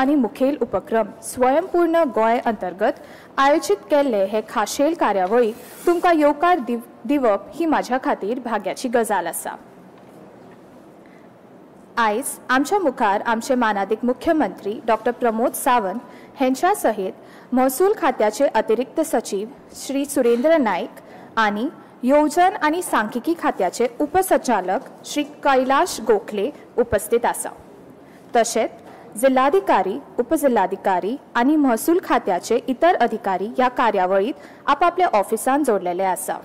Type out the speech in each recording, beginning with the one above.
आनी मुखेल उपक्रम स्वयंपूर्ण गोय अंतर्गत आयोजित केल्ले हे खाशेल कार्यावळीक तुमकां येवकार दिवप ही म्हाज्या खातीर भाग्याची गजाल आसा। आयज आमच्या मुखार आमचे मानादीक मुख्यमंत्री डॉक्टर प्रमोद सावंत हेंच्या सहित महसूल खात्याचे अतिरिक्त सचिव श्री सुरेंद्र नाईक आनी येवजण आनी सांख्यिकी खात्याचे उपसंचालक श्री कैलाश गोखले उपस्थित आसा। तशेंच जिल्हाधिकारी, उपजिल्हाधिकारी आनी महसूल खात्याचे इतर अधिकारी ह्या कार्यावळीत आपापल्या ऑफिसांत जोडलेले आसा।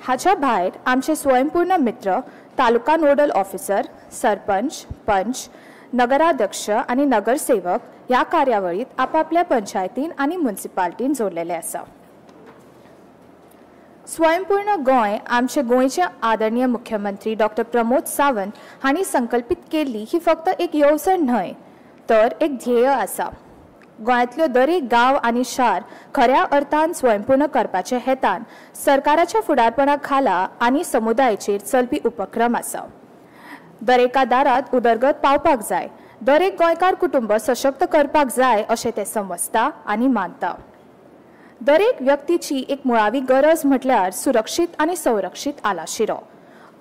हाच्या भायर आमचे स्वयंपूर्ण मित्र तालुका नोडल ऑफिसर, सरपंच, पंच, नगराध्यक्ष आनी नगरसेवक ह्या कार्यावळीत आपापल्या पंचायतीन आनी म्युनिसिपालिटीन जोडलेले आसा। स्वयंपूर्ण गोय आमचे गोयचे आदरणीय मुख्यमंत्री डॉक्टर प्रमोद सावंत हांणी संकल्पित केल्ली ही फक्त एक येवजण न्हय तर एक ध्येय आसा। गोंयांतल्यो दरेक गांव आनी शार खऱ्या अर्थान स्वयंपूर्ण करपाचे हेतान सरकाराच्या फुडारपणा खाला आनी समुदायाचेर चलपी उपक्रम आसा। दरेका दारात उदरगत पावपाक जाय, दरेक गोंयकार कुटुंब सशक्त करपाक जाय अशें ते समजता आनी मानता। दरेक व्यक्तीची एक मुळावी गरज म्हटल्यार सुरक्षीत आनी संरक्षीत आलाशिरो,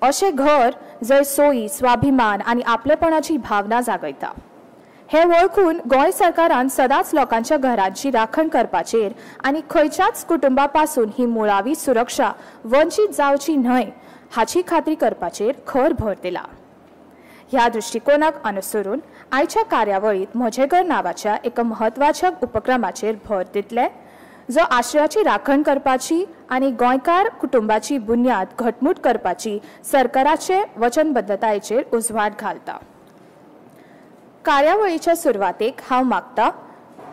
अशें घर जंय सोयी, स्वाभिमान आनी आपलेपणाची भावना जागयता। हे वळखून गोंय सरकारान सदांच लोकांच्या घरांची राखण करपाचेर आनी खंयच्याच कुटुंबापासून ही मुळावी सुरक्षा वंचीत जावची न्हय हाची खात्री करपाचेर खर भर दिला। ह्या दृष्टिकोनाक अनुसरून आयच्या कार्यावळीत म्हजें घर नांवाच्या एका म्हत्वाच्या उपक्रमाचेर भर दितले, जो आश्रयाची राखण करपाची आनी गोंयकार कुटुंबाची बुन्याद घटमूट करपाची सरकाराचे वचनबद्धतायेचेर उजवाड घालता। कार्यावळीच्या सुरवातेक हांव मागता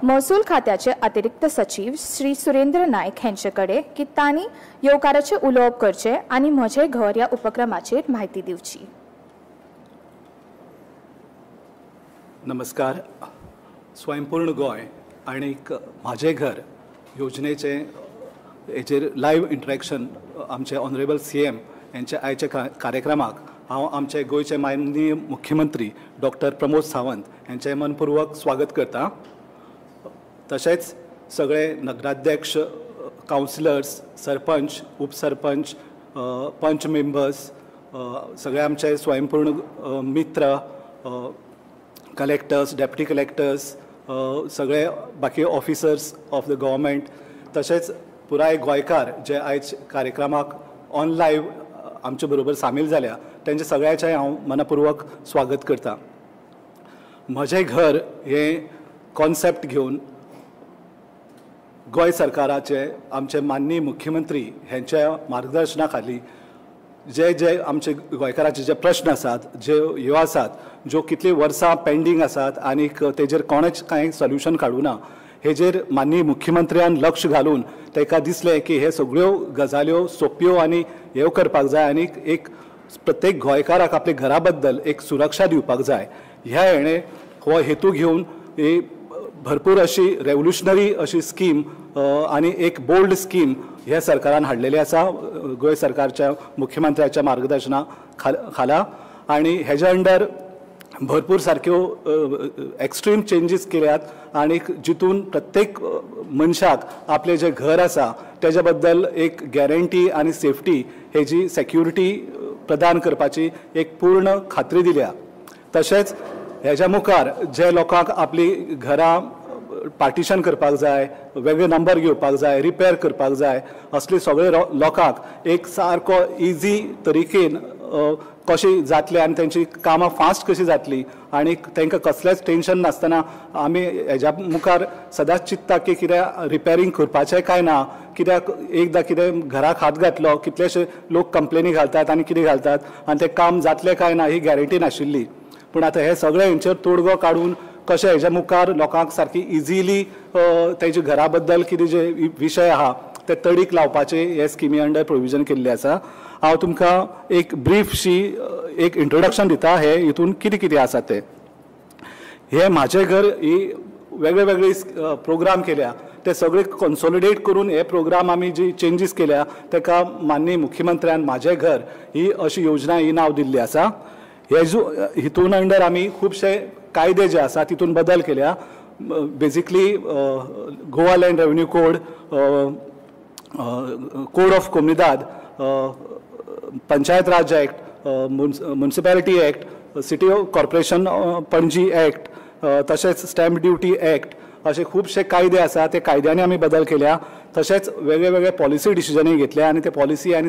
महसूल खात्याचे अतिरिक्त सचिव श्री सुरेंद्र नाईक हेंचे कडेन की तांणी येवकाराचे उलोवप करचे आनी म्हजें घर ह्या उपक्रमाचेर म्हायती दिवची। नमस्कार। स्वयंपूर्ण गोय आनी म्हाजें घर योजनेचे हेचेर लायव्ह इंटरॅक्शन आमचे ऑनरेबल CM यांच्या आयच्या कार्यक्रमाक हांव आमचे गोयचे माननीय मुख्यमंत्री डॉक्टर प्रमोद सावंत यांचे मनपूर्वक स्वागत करता। तशेंच सगळे नगराध्यक्ष, कावन्सिलर्स, सरपंच, उपसरपंच, पंच मेंबर्स, सगळे आमचे स्वयंपूर्ण मित्र, कलेक्टर्स, डेप्युटी कलेक्टर्स, सगळे बाकी ऑफिसर्स ऑफ द गव्हर्मेंट, तशेंच पुराय गोंयकार जे आयज कार्यक्रमाक ऑन लायव्ह आमचे बरोबर सामील जाल्या तेंचे सगळ्याचें हांव मनपूर्वक स्वागत करता। म्हजें घर हे कॉन्सेप्ट घेवन गोंय सरकाराचे आमचे माननीय मुख्यमंत्री हेंच्या मार्गदर्शना खाली जे आमचे गोंयकाराचे जे प्रश्न आसात, जे ह्यो आसात, ज्यो कितली वर्सां पेंडींग आसात आनी तेजेर कोणेच कांय सोल्युशन काडूना, हेजेर माननीय मुख्यमंत्र्यान लक्ष घालून ताका दिसलें की हे सगळ्यो गजाल्यो सोंप्यो आनी हें करपाक जाय आनी एक प्रत्येक गोंयकाराक आपल्या घरा बद्दल एक सुरक्षा दिवपाक जाय। ह्या हेणे हो हेतू घेवन ही भरपूर अशी रेव्होल्युशनरी अशी स्कीम आनी एक बोल्ड स्कीम ह्या सरकारान हाडलेली आसा गोंय सरकारच्या मुख्यमंत्र्याच्या मार्गदर्शना खाला। आनी हेज्या अंडर भरपूर सारक्यो एक्स्ट्रीम चेंजीस केल्यात आनी जितून प्रत्येक मनशाक आपले जे घर आसा तेज्या बद्दल एक गॅरंटी आनी सेफ्टी हेजी सेक्युरिटी प्रदान करपाची एक पूर्ण खात्री दिल्या। तशेंच हेज्या मुखार जे लोकांक आपली घरां पार्टिशन करपाक जाय, वेगळे नंबर घेवपाक जाय, रिपेर करपाक जाय, असले सगळे लोकांक एक सारको इजी तरिकेन कशी जातले आनी तेंची कामां फास्ट कशी जातली आनी तांकां कसलेंच टेन्शन नासतना आमी हेज्या मुखार सदांच चिंतता की कितें रिपेरींग करपाचें काय ना, कित्याक एकदां कितें घराक हात घातलो कितलेशे लोक कंप्लेनी घालतात आनी कितें घालतात आनी तें काम जातलें काय ना ही गॅरंटी नाशिल्ली। पूण आतां हे सगळे हेंचेर तोडगो काडून कशें हेज्या मुखार लोकांक सारकी इजिली तेजे घरा बद्दल कितें जे विशय आहा ते तडीक लावपाचे हे स्किमी अंडर प्रोविजन केल्ले आसा। हांव तुमकां एक ब्रीफशी एक इंट्रोडक्शन दिता हे हितून कितें कितें आसा ते। हे म्हाजें घर ही वेगळे वेगळे प्रोग्राम केल्या ते सगळे कन्सोलिडेट करून हे प्रोग्राम आमी जी चेंजीस केल्या ताका माननीय मुख्यमंत्र्यान म्हाजें घर ही अशी योजना ही नांव दिल्ली आसा। हे हितून अंडर आमी खुबशे कायदे जे आसा तितून बदल केल्या. Basically Goa land revenue code, code of Comunidade, panchayat raj act, municipality act, city corporation Panaji act, तशेंच स्टॅम्प ड्युटी ॲक्ट असे खूबशे कायदे आसा. ते कायद्यांनी आमी बदल केल्या. तशेंच वेगळे वेगळे पॉलिसी डिसिजनय घेतले आनी ते पॉलिसी आनी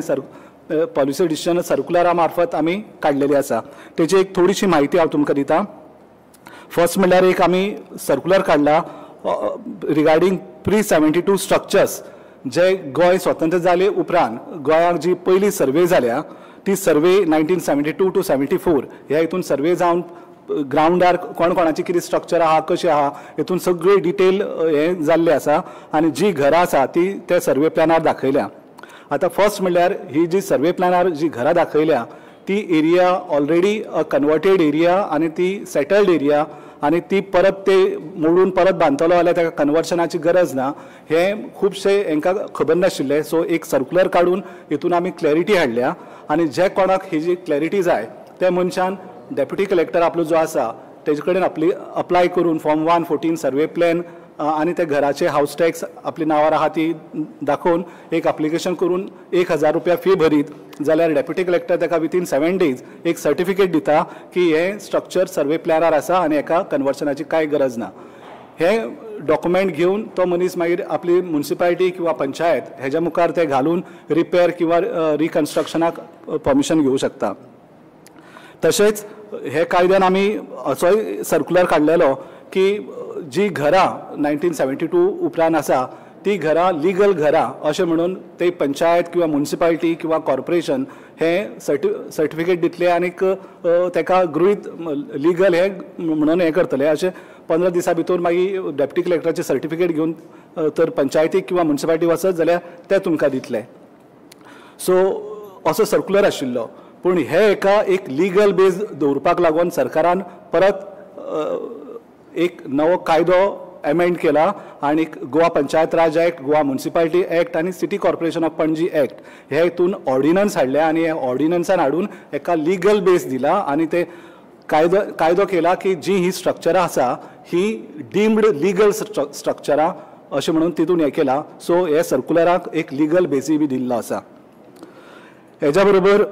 पॉलिसी डिसिजन सर्कुलरा मार्फत आमी काडलेली आसा. तेची एक थोडीशी म्हायती हांव तुमकां दितां. फर्स्ट म्हणल्यार एक आमी सर्कुलर काडला रिगार्डींग प्री-72 स्ट्रक्चर्स जे गोंय स्वतंत्र जाले उपरांत गोंयाक जी पयली सर्वे जाल्या ती सर्वे 1972 to 74 ह्या हितून सर्वे जावन ग्राउंडार कोण कोणाची कितें स्ट्रक्चर आहा, कशें आहा, हितून सगळी डिटेल हे जाल्ले आसा आनी जी घरां आसा ती त्या सर्वे प्लॅनार दाखयल्या. आता फर्स्ट म्हणल्यार ही जी सर्वे प्लॅनार जी घरां दाखयल्या ती एरिया ऑलरेडी कन्वर्टेड एरिया आनी ती सेटल्ड एरिया आनी ती परत ते मोडून परत बांदतलो जाल्यार ताका कन्वर्शनाची गरज ना हे खूबशे हांकां खबर नाशिल्ले. सो एक सर्कुलर काडून हितून आमी क्लॅरिटी हाडल्या आनी जे कोणाक ही जी क्लॅरिटी जाय त्या मनशान डेप्युटी कलेक्टर आपलो जो आसा तेजे कडेन अप्लाय करून फॉर्म 114 सर्वे प्लॅन आनी ते घराचे हाऊस टॅक्स आपली नांवार आहा ती दाखोवन एक एप्लिकेशन करून 1000 रुपया फी भरीत जाल्यार डेप्युटी कलेक्टर ताका विथीन 7 days एक सर्टिफिकेट दिता की हे स्ट्रक्चर सर्वे प्लॅनार आसा आनी हेका कन्वर्शनाची कांय गरज ना. हे डॉक्युमेंट घेवन तो मनीस मागीर आपली म्युनिसिपालिटी किंवा पंचायत हेज्या मुखार ते घालून रिपेर किंवा रिकन्स्ट्रक्शनाक परमिशन घेवं शकता. तशेंच हे कायद्यान आमी असोय सर्कुलर काडलेलो की जी घरां 1972 उपरांत आसा ती घरां लिगल घरां अशें म्हणून ते पंचायत किंवा म्युनिसिपालिटी किंवा कॉर्पोरेशन हे सर्टिफिकेट दितले आनीक ताका गृहीत लिगल हे म्हणून हे करतले. अशें 15 दिसां भितर मागीर डेप्युटी कलेक्टराचें सर्टिफिकेट घेवन तर पंचायतीक किंवा म्युनिसिपालिटी वचत जाल्यार ते तुमकां दितले. सो असो सर्कुलर आशिल्लो. पूण हे एका एक लिगल बेज दवरपाक लागून सरकारान परत एक नवो कायदो एमेंड केला आणि Goa panchayat raj act, Goa municipality act आणि city corporation of Panaji act हे हितून ऑर्डिनन्स हाडले आणि हे ऑर्डिनन्सान हाडून एका लिगल बेस दिला आणि ते कायदो केला की जी ही स्ट्रक्चरां आसा ही डीम्ड लिगल स्ट्रक्चरां अशें म्हणून तितून हे केला. सो हे सर्कुलराक एक लिगल बेसी बी दिल्लो आसा. हेज्या बरोबर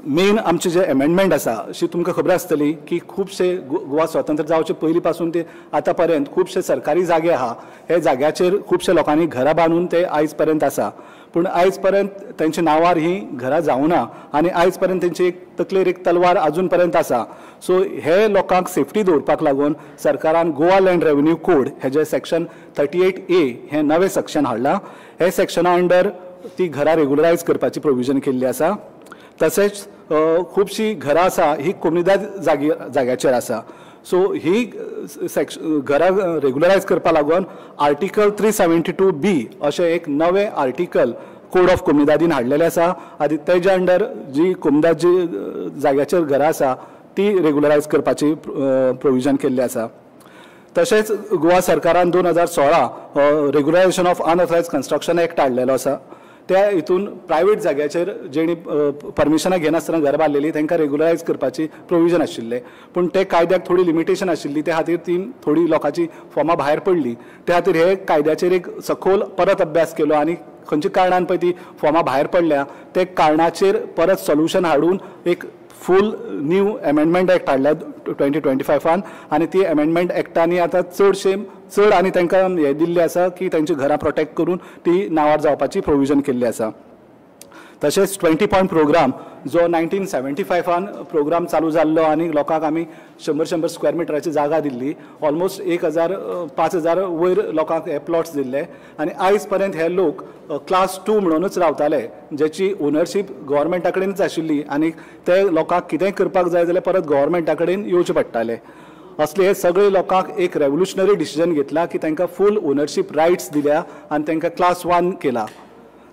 मेन आमचे जे अमेंडमेंट आसा अशी तुमकां खबर आसतली की खुबशे गोवा स्वतंत्र जावचे पयलीं पासून ते आतां पर्यंत खुबशे सरकारी जागे आहा हे जाग्याचेर खुबशे लोकांनी घरां बांदून ते आयज पर्यंत आसा. पूण आयज पर्यंत त्यांच्या नांवार ही घरां जावना आनी आयज पर्यंत तेंची एक तकलेर एक तलवार अजून पर्यंत आसा. सो हे लोकांक सेफ्टी दवरपाक लागून सरकारान गोवा लँड रेव्हेन्यू कोड हेजे सेक्शन 38A हे नवे सेक्शन हाडला. हे सेक्शना अंडर ती घरां रेग्युलरायज करपाची प्रोविजन केल्ली आसा. तशेंच खुबशीं घरां आसा ही कोमुनिदाद जाग्याचेर आसा. सो ही घरां रेग्युलरायज करपा लागून आर्टिकल 372B अशें एक नवे आर्टिकल कोड ऑफ कोमुनिदादीन हाडलेले आसा आनी तेज्या अंडर जी कोमुनिदाद जी जाग्याचेर घरां आसा ती रेग्युलरायज करपाची प्रोविजन केल्ली आसा. तशेंच गोवा सरकारान 2016 regularisation of unauthorised construction act हाडलेलो आसा. त्या हितून प्रायवेट जाग्याचेर जेणी परमिशनां घेनासतना घरां बांदलेलीं तांकां रेग्युलरायज करपाची प्रोविजन आशिल्लें. पूण ते कायद्याक थोडी लिमिटेशन आशिल्ली त्या खातीर ती थोडी लोकांची फॉर्मां भायर पडली. त्या खातीर हे कायद्याचेर एक सखोल परत अभ्यास केलो आनी खंयच्या कारणान पळय ती फॉर्मां भायर पडल्या ते कारणाचेर परत सोल्युशन हाडून एक फूल न्यू अमेंडमेंट ॲक्ट हाडल्या 2025 आनी ती अमेंडमेंट ॲक्टांनी आतां चड आनी तांकां हे दिल्लें आसा की तांची घरां प्रोटेक्ट करून ती नांवार जावपाची प्रोविजन केल्ली आसा. तशेंच 20 पॉयंट प्रोग्राम जो 1975 प्रोग्राम चालू जाल्लो आनी लोकांक आमी 100 स्क्वेअर मिटराची जागा दिल्ली. ऑलमोस्ट 5,000 वयर लोकांक हे प्लॉट्स दिल्ले आनी आयज पर्यंत हे लोक क्लास 2 म्हणूनच रावताले जेची ओनरशीप गव्हर्मेंटा कडेनच आशिल्ली आनी ते लोकांक कितेंय करपाक जाय जाल्यार परत गव्हर्मेंटा कडेन येवचें पडटालें. असले हे सगळे लोकांक एक रेव्होल्युशनरी डिसिजन घेतला की तांकां फूल ओनरशीप रायट्स दिल्या आनी तांकां क्लास 1 केला.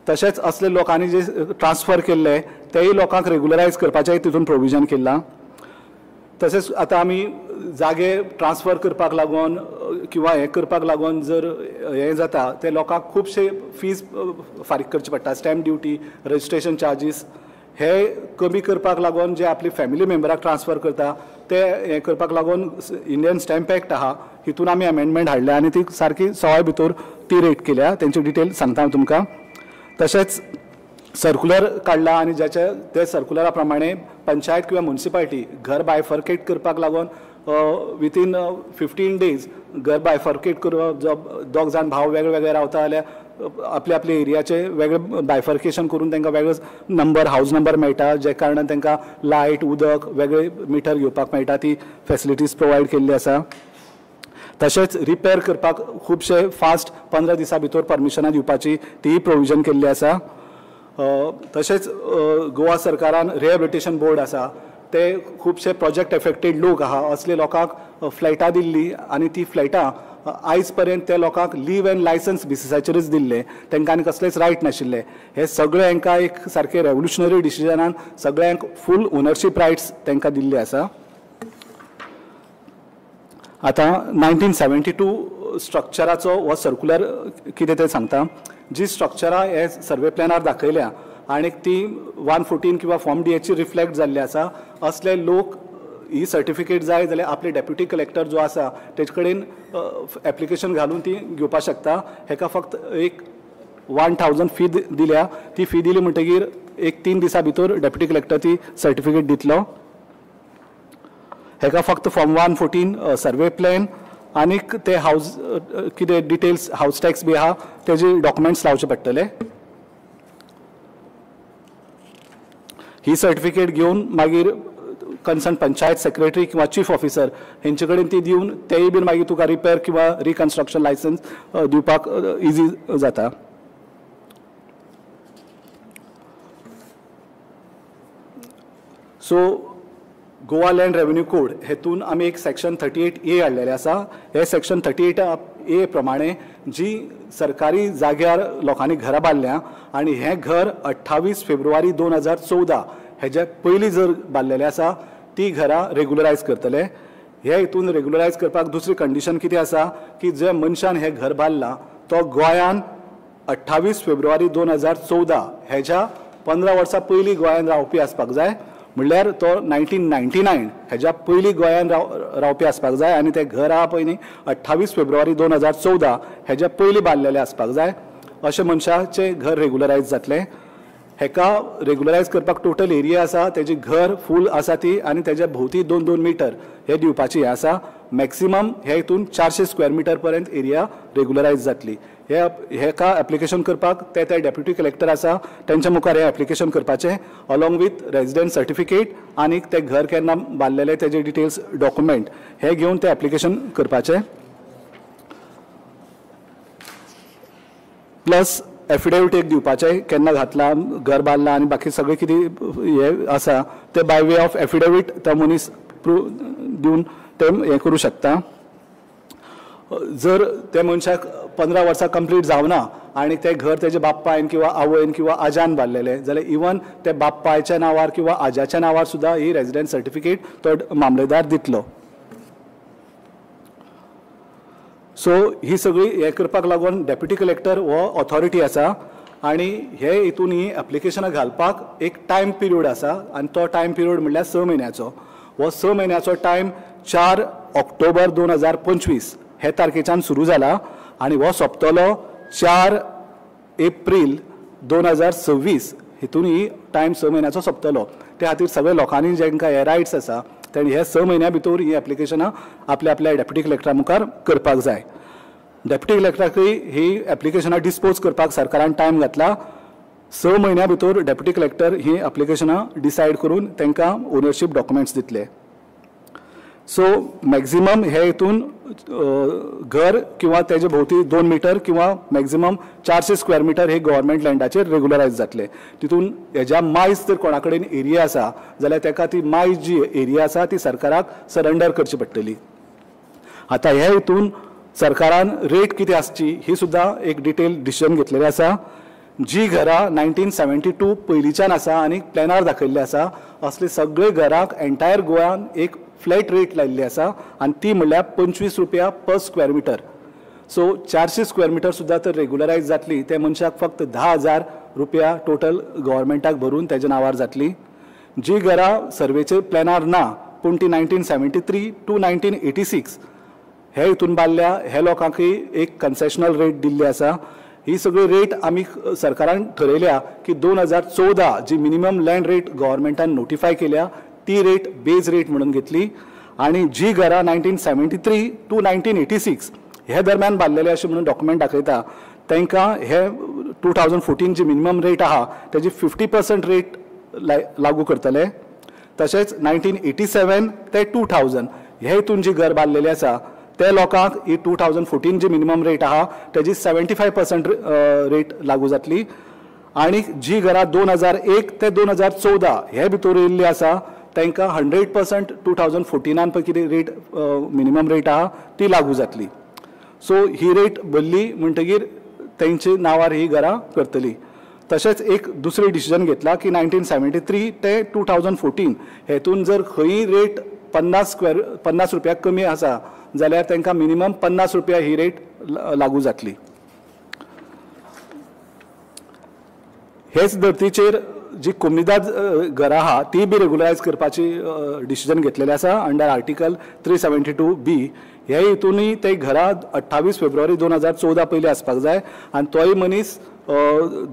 तशेंच असले लोकांनी जे ट्रान्सफर केल्ले तेय लोकांक रेग्युलरायज करपाचें तितून प्रोविजन केला. तशेंच आतां आमी जागे ट्रान्सफर करपाक लागून किंवा हे करपाक लागून जर हे जाता ते लोकांक खुबशे फीज फारीक करचे पडटा. स्टॅम्प ड्युटी, रजिस्ट्रेशन चार्जीस हे कमी करपाक लागून जे आपली फॅमिली मेंबराक ट्रान्सफर करता ते हे करपाक लागून इंडियन स्टॅम्प एक्ट आहा हितून आमी अमेंडमेंट हाडल्या आनी ती सारकी 6 भितर ती रेट केल्या. तेंची डिटेल सांगता हांव तुमकां. तशेंच सर्क्युलर काडला आनी ज्याचे ते सर्क्युलरा प्रमाणे पंचायत किंवा म्युनिसिपालिटी घर बायफर्केट करपाक लागून विथीन 15 days घर बायफर्केट करप. दोग जाण भाव वेगळे वेगळे रावता जाल्यार आपल्या आपल्या एरियाचे वेगळे बायफर्केशन करून तांकां वेगळो नंबर हाऊस नंबर मेळटा, जे कारणान तांकां लायट उदक वेगळे मिटर घेवपाक मेळटा. ती फॅसिलिटीज प्रोवायड केल्ली आसा. तशेंच रिपेर करपाक खुबशे फास्ट 15 दिसां भितर परमिशनां दिवपाची ती प्रोविजन केल्ली आसा. तशेंच गोवा सरकारान रिहेबिलिटेशन बोर्ड आसा ते खुबशे प्रोजेक्ट एफेक्टेड लोक आहा असले लोकांक फ्लायटां दिल्ली आनी ती फ्लायटां आयज पर्यंत त्या लोकांक लीव एंड लायसन्स बेसिसाचेरच दिल्ले, तांकां आनी कसलेच रायट नाशिल्ले. हे सगळे हांकां एक सारखे रेव्होल्युशनरी डिसिजनान सगळ्यांक फूल ओनरशीप रायट्स तांकां दिल्ले आसा. आतां 1972 स्ट्रक्चराचो हो सर्क्युलर कितें तें सांगता. जी स्ट्रक्चरां हे सर्वे प्लॅनार दाखयल्या आनी ती 114 किंवा फॉर्म डीएची रिफ्लेक्ट जाल्ली आसा. असले लोक ही सर्टिफिकेट जाय जाल्यार आपले डेप्युटी कलेक्टर जो आसा तेजे कडेन एप्लिकेशन घालून ती घेवपाक शकता. हेका फक्त एक 1000 फी दिल्या. ती फी दिली म्हणटकीर एक 3 दिसां भितर डेप्युटी कलेक्टर ती सर्टिफिकेट दितलो. हेका फक्त फॉर्म 114 सर्वे प्लॅन आनीक ते हाऊस कितें डिटेल्स हाऊस टॅक्स बी आहा तेजे डॉक्युमेंट्स लावचे पडटले. ही सर्टिफिकेट घेवन मागीर कन्सर्न पंचायत सेक्रेटरी किंवा चीफ ऑफिसर हेंचे कडेन ती दिवन तेय बीन मागीर तुका रिपेर किंवा रिकन्स्ट्रक्शन लायसन्स दिवपाक इजी जाता. So Goa land revenue code हेतून आमी एक सेक्शन 38A हाडलेले आसा. हे सेक्शन 38A प्रमाणे जी सरकारी जाग्यार लोकांनी घरां बांदल्या आनी हें घर 28 फेब्रुवारी 2014 हेजे पयलीं जर बांदलेले आसा ती घरां रेग्युलरायज करतले. हे हितून रेग्युलरायज करपाक दुसरी कंडिशन कितें आसा की जे मनशान हे घर बांदलां तो गोंयान 28 फेब्रुवारी 2014 हेज्या 15 वर्सां पयलीं गोंयान रावपी आसपाक जाय. म्हणल्यार तो 1999 हेज्या पयलीं गोंयान रावपी आसपाक जाय आनी ते घर आहा पळय न्ही 28 फेब्रुवारी 2014 हेज्या पयलीं बांदलेले आसपाक जाय. अशे मनशाचे घर रेग्युलरायज जातले. हेका रेग्युलरायज करपाक टोटल एरिया आसा तेजी घर फूल आसा ती आनी तेज्या भोवती 2-2 मिटर हे दिवपाची हे आसा. मॅक्सिमम हे हितून 400 स्क्वेअर मिटर पर्यंत एरिया रेग्युलरायज जातली. हेका एप्लिकेशन करपाक ते डेप्युटी कलेक्टर आसा तेंच्या मुखार हे एप्लिकेशन करपाचें अलॉंग विथ रेजिडेंट सर्टिफिकेट आनी ते घर केन्ना बांदलेले तेजे डिटेल्स डॉक्युमेंट हे घेवन ते एप्लिकेशन करपाचें. प्लस एफिडेविट एक दिवपाचें केन्ना घातला घर बांदलां आनी बाकी सगळें कितें हे आसा ते बाय वे ऑफ एफिडेविट तो मनीस दिवन ते हें करूं शकता. जर ते मनशाक 15 वर्सां कंप्लीट जावना आनी ते घर तेजे बाप्पायन किंवा आवयन किंवा आज्यान बांदलेले जाल्यार इवन ते बाप्पायच्या नांवार किंवा आज्याच्या नांवार सुद्दां ही रेजिडेंट सर्टिफिकेट तो मामलेदार दितलो. सो ही सगळी हे करपाक लागून डेप्युटी कलेक्टर हो ऑथॉरिटी आसा आनी हे हितून ही एप्लिकेशनां घालपाक एक टायम पिरियड आसा आनी तो टायम पिरियड म्हणल्यार 6 म्हयन्याचो. हो 6 म्हयन्याचो टायम 4 ऑक्टोबर 2025 हे तारखेच्यान सुरू जाला आनी हो सोंपतलो 4 एप्रील 2026 हितून ही टायम 6 म्हयन्याचो सोंपतलो. त्या खातीर सगळे लोकांनी जेंकां हे रायट्स आसा तेणी हे 6 म्हयन्या भितर ही एप्लिकेशनां आपल्या आपल्या डेप्युटी कलेक्टरा मुखार करपाक जाय. डेप्युटी कलेक्टराकय ही एप्लिकेशनां डिस्पोज करपाक सरकारान टायम घातला. 6 म्हयन्या भितर डेप्युटी कलेक्टर ही एप्लिकेशनां डिसायड करून तांकां ओनरशीप डॉक्युमेंट्स दितले. सो मॅक्झिमम हे हितून घर किंवा तेजे भोवती 2 मिटर किंवा मॅक्झिमम 400 स्क्वेअर मिटर हे गव्हर्मेंट लँडाचेर रेग्युलरायज जातले. तितून हेज्या मायज जर कोणा कडेन एरिया आसा जाल्यार ताका ती मायज जी एरिया आसा ती सरकाराक सरेंडर करची पडटली. आतां हे हितून सरकारान रेट कितें आसची ही सुद्दां एक डिटेल डिसिजन घेतलेलें आसा. जी घरां 1972 पयलींच्यान आसा आनी प्लॅनार दाखयल्ली आसा असली सगळे घरांक एंटायर गोंयान एक फ्लॅट रेट लायिल्ली आसा आनी ती म्हणल्यार 25 रुपया पर square metre. So 400 square metre सुद्दां तर रेग्युलरायज जातली ते मनशाक फक्त 10,000 रुपया टोटल गव्हर्मेंटाक भरून त्याच्या नावार जातली. जी घरां सर्वेचे प्लॅनार ना पूण ती 1973 to 1986 हे हितून बांदल्या हे लोकांकय एक कन्सेशनल रेट दिल्ली आसा. ही सगळी रेट आमी सरकारान ठरयल्या की 2014 जी मिनिमम लँड रेट गव्हर्मेंटान नोटिफाय केल्या ती रेट बेज रेट म्हणून घेतली. आणि जी घरां 1973 to 1986 हे दरम्यान बांदलेले अशें म्हणून डॉक्युमेंट दाखयता तांकां हे 2014 जी मिनिमम रेट आहा तेजी 50% रेट लागू करतले. तशेंच 1987 ते 2000 हे हितून जी घर बांदलेली आसा ते लोकांक ही 2014 जी मिनिमम रेट आहा तेजी 75% रेट लागू जातली. आणि जी घरां 2001 ते 2014 हे भितर येयल्ली आसा तांकां 100% 2014 पळय कितें रेट मिनिमम रेट आहा ती लागू जातली. सो ही रेट बदली म्हणटकीर तेंचे नांवार ही घरां करतली. तशेंच एक दुसरी डिसिजन घेतला की 1973 ते 2014 हेतून जर खंयी रेट 50 रुपयाक कमी आसा जाल्यार तांकां मिनिमम 50 रुपया ही रेट लागू जातली. हेच धर्तीचेर जी कोमनीदाद घरां आहा ती बी रेगुलरायज करपाची डिसिजन घेतलेले आसा अंडर आर्टिकल 372B. हे हितूनय ते घरां 28 फेब्रुवारी 2014 पयलीं आसपाक जाय आनी तोय मनीस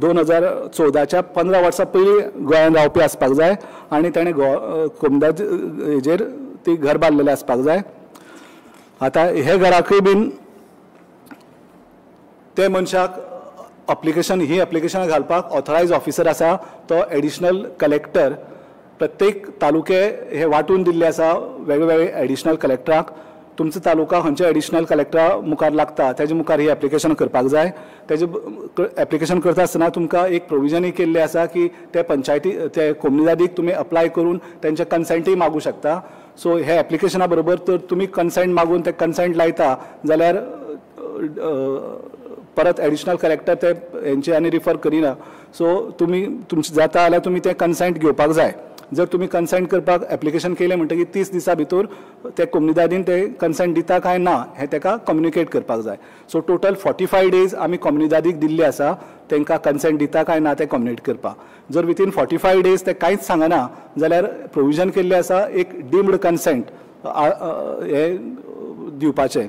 2014च्या 15 वर्सां पयलीं गोंयांत रावपी आसपाक जाय आनी ताणें कोमनीदाद हेजेर ती घर बांदलेलें आसपाक जाय. आतां हे घराकय बीन ते मनशाक ही एप्लिकेशन घालपाक ऑथरायज ऑफिसर आसा तो एडिशनल कलेक्टर. प्रत्येक तालुके हे वांटून दिल्ले आसा वेगवेगळे एडिशनल कलेक्टराक. तुमचो तालुका खंयच्या एडिशनल कलेक्टरा मुखार लागता तेजे मुखार ही एप्लिकेशन करपाक जाय. तेजे एप्लिकेशन करता आसतना तुमकां एक प्रोविजनय केल्लें आसा की ते पंचायती ते कोमनीदादीक तुमी अप्लाय करून तेंचे कन्सेंटय मागूं शकता. सो हे एप्लिकेशना बरोबर तर तुमी कन्सेंट मागून ते कन्सेंट लायता जाल्यार परत एडिशनल कलेक्टर ते हेंचे आनी रिफर करिना. सो तुमी तुमचें जाता जाल्यार तुमी ते कन्सेंट घेवपाक जाय. जर तुमी कन्सेंट करपाक एप्लिकेशन केलें म्हणटकीर 30 दिसां भितर ते कोमनीदादीन ते कन्सेंट दिता काय ना हें ताका कम्युनिकेट करपाक जाय. सो टोटल 45 डेज आमी कोमनीदादीक दिल्ले आसा तांकां कन्सेंट दिता काय ना तें कम्युनिकेट करपाक. जर विथीन 45 डेज ते कांयच सांगना जाल्यार प्रोविजन केल्लें आसा एक डीम्ड कन्सेंट हे दिवपाचें.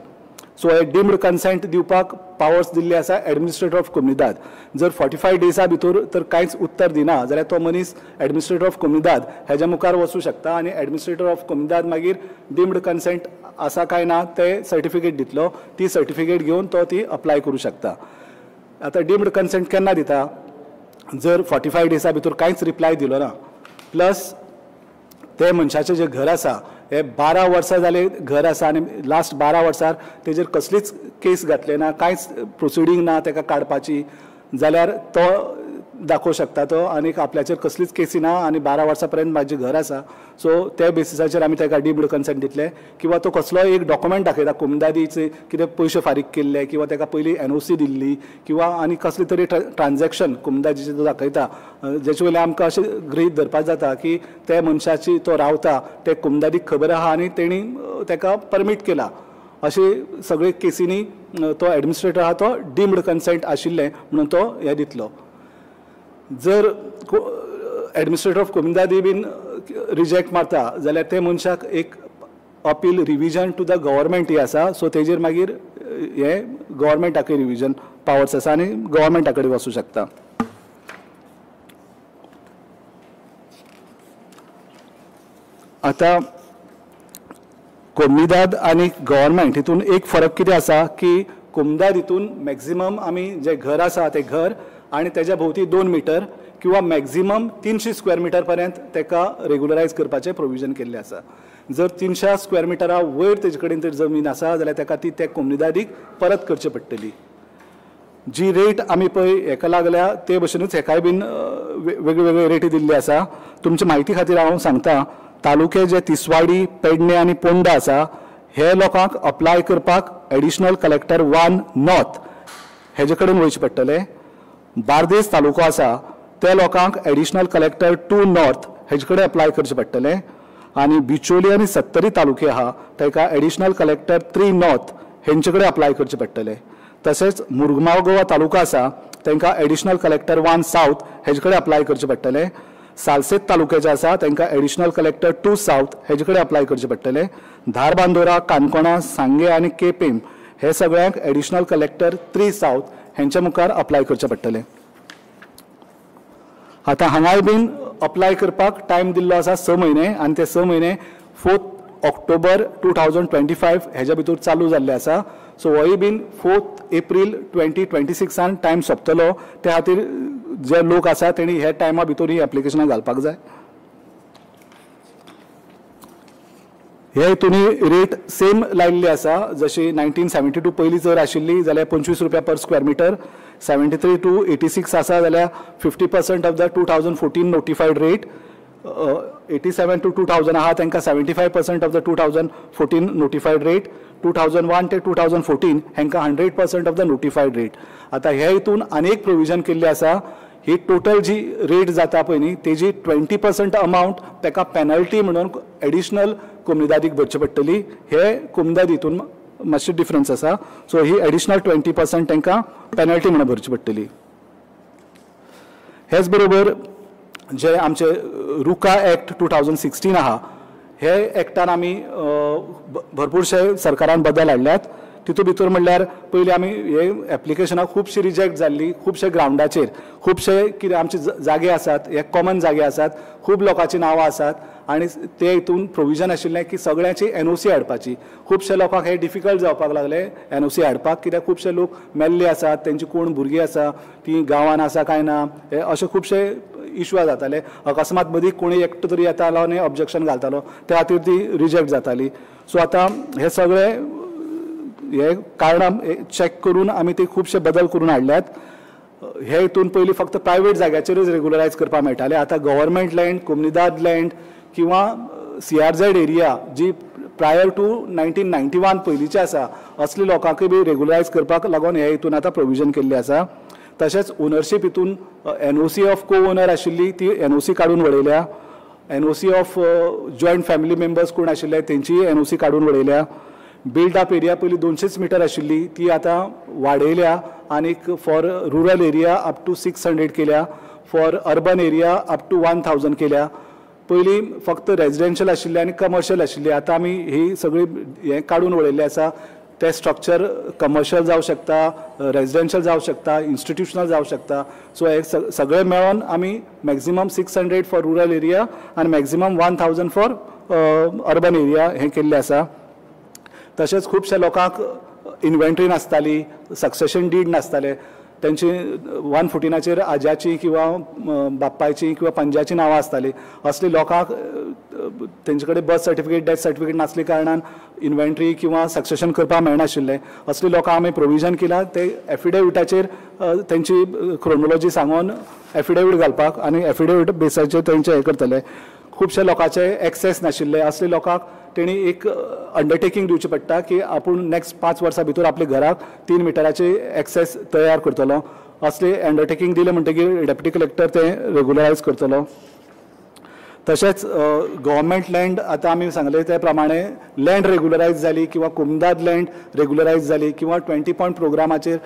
सो हे डीम्ड कन्सेंट दिवपाक पावर्स दिल्ले आसा एडमिनिस्ट्रेटर ऑफ कोमनीदाद. जर 45 डेजा भितर तर कांयच उत्तर दिना जाल्यार तो मनीस एडमिनिस्ट्रेटर ऑफ कोमनीदाद हेज्या मुखार वचूं शकता आनी एडमिनिस्ट्रेटर ऑफ कोमनीदाद मागीर डीम्ड कन्सेंट आसा काय ना ते सर्टिफिकेट दितलो. ती सर्टिफिकेट घेवन तो ती अप्लाय करूं शकता. आतां डीम्ड कन्सेंट केन्ना दिता जर 45 डेजा भितर कांयच रिप्लाय दिलो ना प्लस ते मनशाचें जें घर आसा हे 12 वर्सां जाले घर आसा आनी लास्ट 12 वर्सार तेजेर कसलीच केस घातले ना कांयच प्रोसिडींग ना ताका काडपाची जाल्यार तो दाखोवं शकता तो आनी आपल्याचेर कसलीच केसी ना आनी 12 वर्सां पर्यंत म्हाजें घर आसा. सो त्या बेसिसाचेर आमी ताका डीम्ड कन्सेंट दितले. किंवा तो कसलोय एक डॉक्युमेंट दाखयता कोमनीदादीचे कितें पयशे फारीक केल्ले किंवा ताका पयलीं NOC दिल्ली किंवा आनी कसले तरी ट्रान्झॅक्शन कोमनीदादीचे तो दाखयता जेचे वयल्यान आमकां अशें गृहीत धरपाक जाता की ते मनशाची तो रावता ते कोमनीदादीक खबर आहा आनी तेणी ताका परमीट केला. अशें सगळे केसींनी तो एडमिनिस्ट्रेटर आहा तो डीम्ड कन्सेंट आशिल्लें म्हणून तो हे दितलो. जर एडमिनिस्ट्रेटर ऑफ कोमनीदादी बीन रिजेक्ट मारता जाल्यार ते मनशाक एक appeal revision to the government ही आसा. सो तेजेर मागीर हे गव्हर्मेंटाकय रिविजन पावर्स आसा आनी गव्हर्मेंटा कडेन वचूं शकता. आतां कोमनीदाद आनी गव्हर्मेंट हितून एक फरक कितें आसा की कोमनीदाद हितून मॅक्झिमम आमी जे घर आसा तें घर आनी तेज्या भोवती 2 मीटर किंवा मॅक्झिमम 300 स्क्वेअर मिटर पर्यंत ताका रेगुलरायज करपाचें प्रोविजन केल्लें आसा. जर 300 स्क्वेअर मिटरा वयर तेजे कडेन तर जमीन आसा जाल्यार ताका ती त्या कोमनीदादीक परत करची पडटली. जी रेट आमी पळय हेका लागल्या ते भशेनूच हेकाय बीन वेगवेगळे रेटी दिल्ली आसा. तुमचे म्हायती खातीर हांव सांगता तालुके जे तिसवाडी पेडणे आनी पोंडा आसा हे लोकांक अप्लाय करपाक एडिशनल कलेक्टर 1 नॉर्थ हेजे कडेन वयचे पडटले. बार्देस तालुको आसा ते लोकांक एडिशनल कलेक्टर 2 नॉर्थ हेजे कडेन अप्लाय करचे पडटले. आनी बिचोली आनी सत्तरी तालुके आहा ताका एडिशनल कलेक्टर 3 नॉर्थ हेंचे कडेन अप्लाय करचे पडटले. तशेंच मुरगांव गोवा तालुका आसा तांकां एडिशनल कलेक्टर 1 साउथ हेजे कडेन अप्लाय करचें पडटलें. सालसेत तालुक्याचे आसा तांकां एडिशनल कलेक्टर 2 साउथ हेजे कडेन अप्लाय करचें पडटलें. धारबांदोरा, काणकोणा, सांगे आनी केपें हे सगळ्यांक एडिशनल कलेक्टर 3 साउथ हेंच्या मुखार अप्लाय करचें पडटलें. आतां हांगाय बीन अप्लाय करपाक टायम दिल्लो आसा 6 म्हयने आनी ते 6 म्हयने 4 ऑक्टोबर 2025 हेच्या भितर चालू जाल्ले आसा. सो होय बीन 4 एप्रील 2026 टायम सोंपतलो. त्या खातीर जे लोक आसा तेणी हे टायमा भितर ही एप्लिकेशनां घालपाक जाय. हे हितूनी रेट सेम लायिल्ली आसा जशी 1972 पयलीं जर आशिल्ली जाल्यार 25 रुपया पर स्क्वेअर मिटर. 73 to 86 आसा जाल्यार 50% ऑफ द 2014 नोटिफायड रेट. 87 to 2000 आहा तांकां 75% ऑफ द 2014 नोटिफायड रेट. 2001 ते 2014 हांकां 100% ऑफ द नोटिफायड रेट. आतां हे हितून आनीक प्रोविजन केल्ले आसा. ही टोटल जी रेट जाता पळय न्ही तेजी 20% अमावंट ताका पेनल्टी म्हणून एडिशनल कोमनिदादीक भरची पडटली. हे कोमनिदाद हितून मातशी डिफरन्स आसा. सो ही एडिशनल 20% तांकां पेनल्टी म्हणून भरची पडटली. हेच बरोबर जे आमचे रुका एक्ट 2016 आहा हे एक्टान आमी भरपूरशे सरकारान बदल हाडल्यात. तितून भितर म्हणल्यार पयलीं आमी हे एप्लिकेशनां खुबशी रिजेक्ट जाल्ली खुबशे ग्रावंडाचेर. खुबशे कितें आमचे जागे आसात हे कॉमन जागे आसात. खूब लोकांची नांवां आसात आनी ते हितून प्रोविजन आशिल्लें की सगळ्यांची NOC हाडपाची. खुबशे लोकांक हे डिफिकल्ट जावपाक लागले NOC हाडपाक कित्याक खुबशे लोक मेल्ले आसात तेंची कोण भुरगीं आसा ती गांवांत आसा काय ना हे अशे खुबशे इश्यू जाताले. अकस्मात मदीं कोणी एकटो तरी येतालो आनी ऑब्जेक्शन घालतालो त्या खातीर ती रिजेक्ट जाताली. सो आतां हे सगळे हे कारणां चॅक करून आमी ते खुबशे बदल करून हाडल्यात. हे हितून पयलीं फक्त प्रायवेट जाग्याचेरच रेग्युलरायज करपाक मेळटाले. आतां गव्हर्मेंट लँड, कोमनिदाद लँड किंवा CRZ एरिया जी प्रायर टू 1991 पयलींचे आसा असले लोकांकय बी रेग्युलरायज करपाक लागून हे हितून आतां प्रोविजन केल्ले आसा. तशेंच ओनरशीप हितून NOC ऑफ को ओनर आशिल्ली ती NOC काडून उडयल्या. NOC of joint family members कोण आशिल्ले तेंचीय NOC काडून उडयल्या. बिल्ड अप एरिया पयलीं 200 मिटर आशिल्ली ती आतां वाडयल्या आनीक for rural area up to 600 केल्या. For urban area up to 1000 केल्या. पयलीं फक्त रेजिडेन्शियल आशिल्ले आनी कमर्शियल आशिल्ली. आतां आमी ही सगळी हे काडून उडयल्ले आसा. ते स्ट्रक्चर कमर्शियल जावं शकता, रेजिडेन्शियल जावं शकता, इन्स्टिट्युशनल जावं शकता. सो हे सगळे मेळोन आमी मॅक्झिमम 600 फॉर रुरल एरिया आनी मॅक्झिमम 1000 फॉर अर्बन एरिया हे केल्ले आसा. तशेंच खुबशे लोकांक इन्व्हेंटरी नासताली, सक्सेशन डीड नासताले. तेंची 114चेर आज्याची किंवा बापायची किंवा पंजाची नांवां आसताली. असली लोकांक तेंचे कडेन बर्थ सर्टिफिकेट, डेथ सर्टिफिकेट नासले कारणान इन्व्हेंटरी किंवा सक्सेशन करपाक मेळनाशिल्लें. असली लोकांक आमी प्रोविजन केलां ते एफिडेविटाचेर तेंची क्रोनोलॉजी सांगून एफिडेविट घालपाक आनी एफिडेविट बेसाचेर तेंचे हे करतले. खुबशे लोकांचे एक्सेस नाशिल्ले. असले लोकांक तेणी एक अंडरटेकिंग दिवची पडटा की आपूण नेक्स्ट 5 वर्सां भितर आपल्या घराक 3 मिटराचे एक्सेस तयार करतलो. असले अंडरटेकिंग दिले म्हणटकीर डेप्युटी कलेक्टर ते रेग्युलरायज करतलो. तशेंच गव्हर्मेंट लँड आतां आमी सांगले त्या प्रमाणे लँड रेग्युलरायज जाली किंवा कोमनिदाद लँड रेग्युलरायज जाली किंवा 20 पॉयंट प्रोग्रामाचेर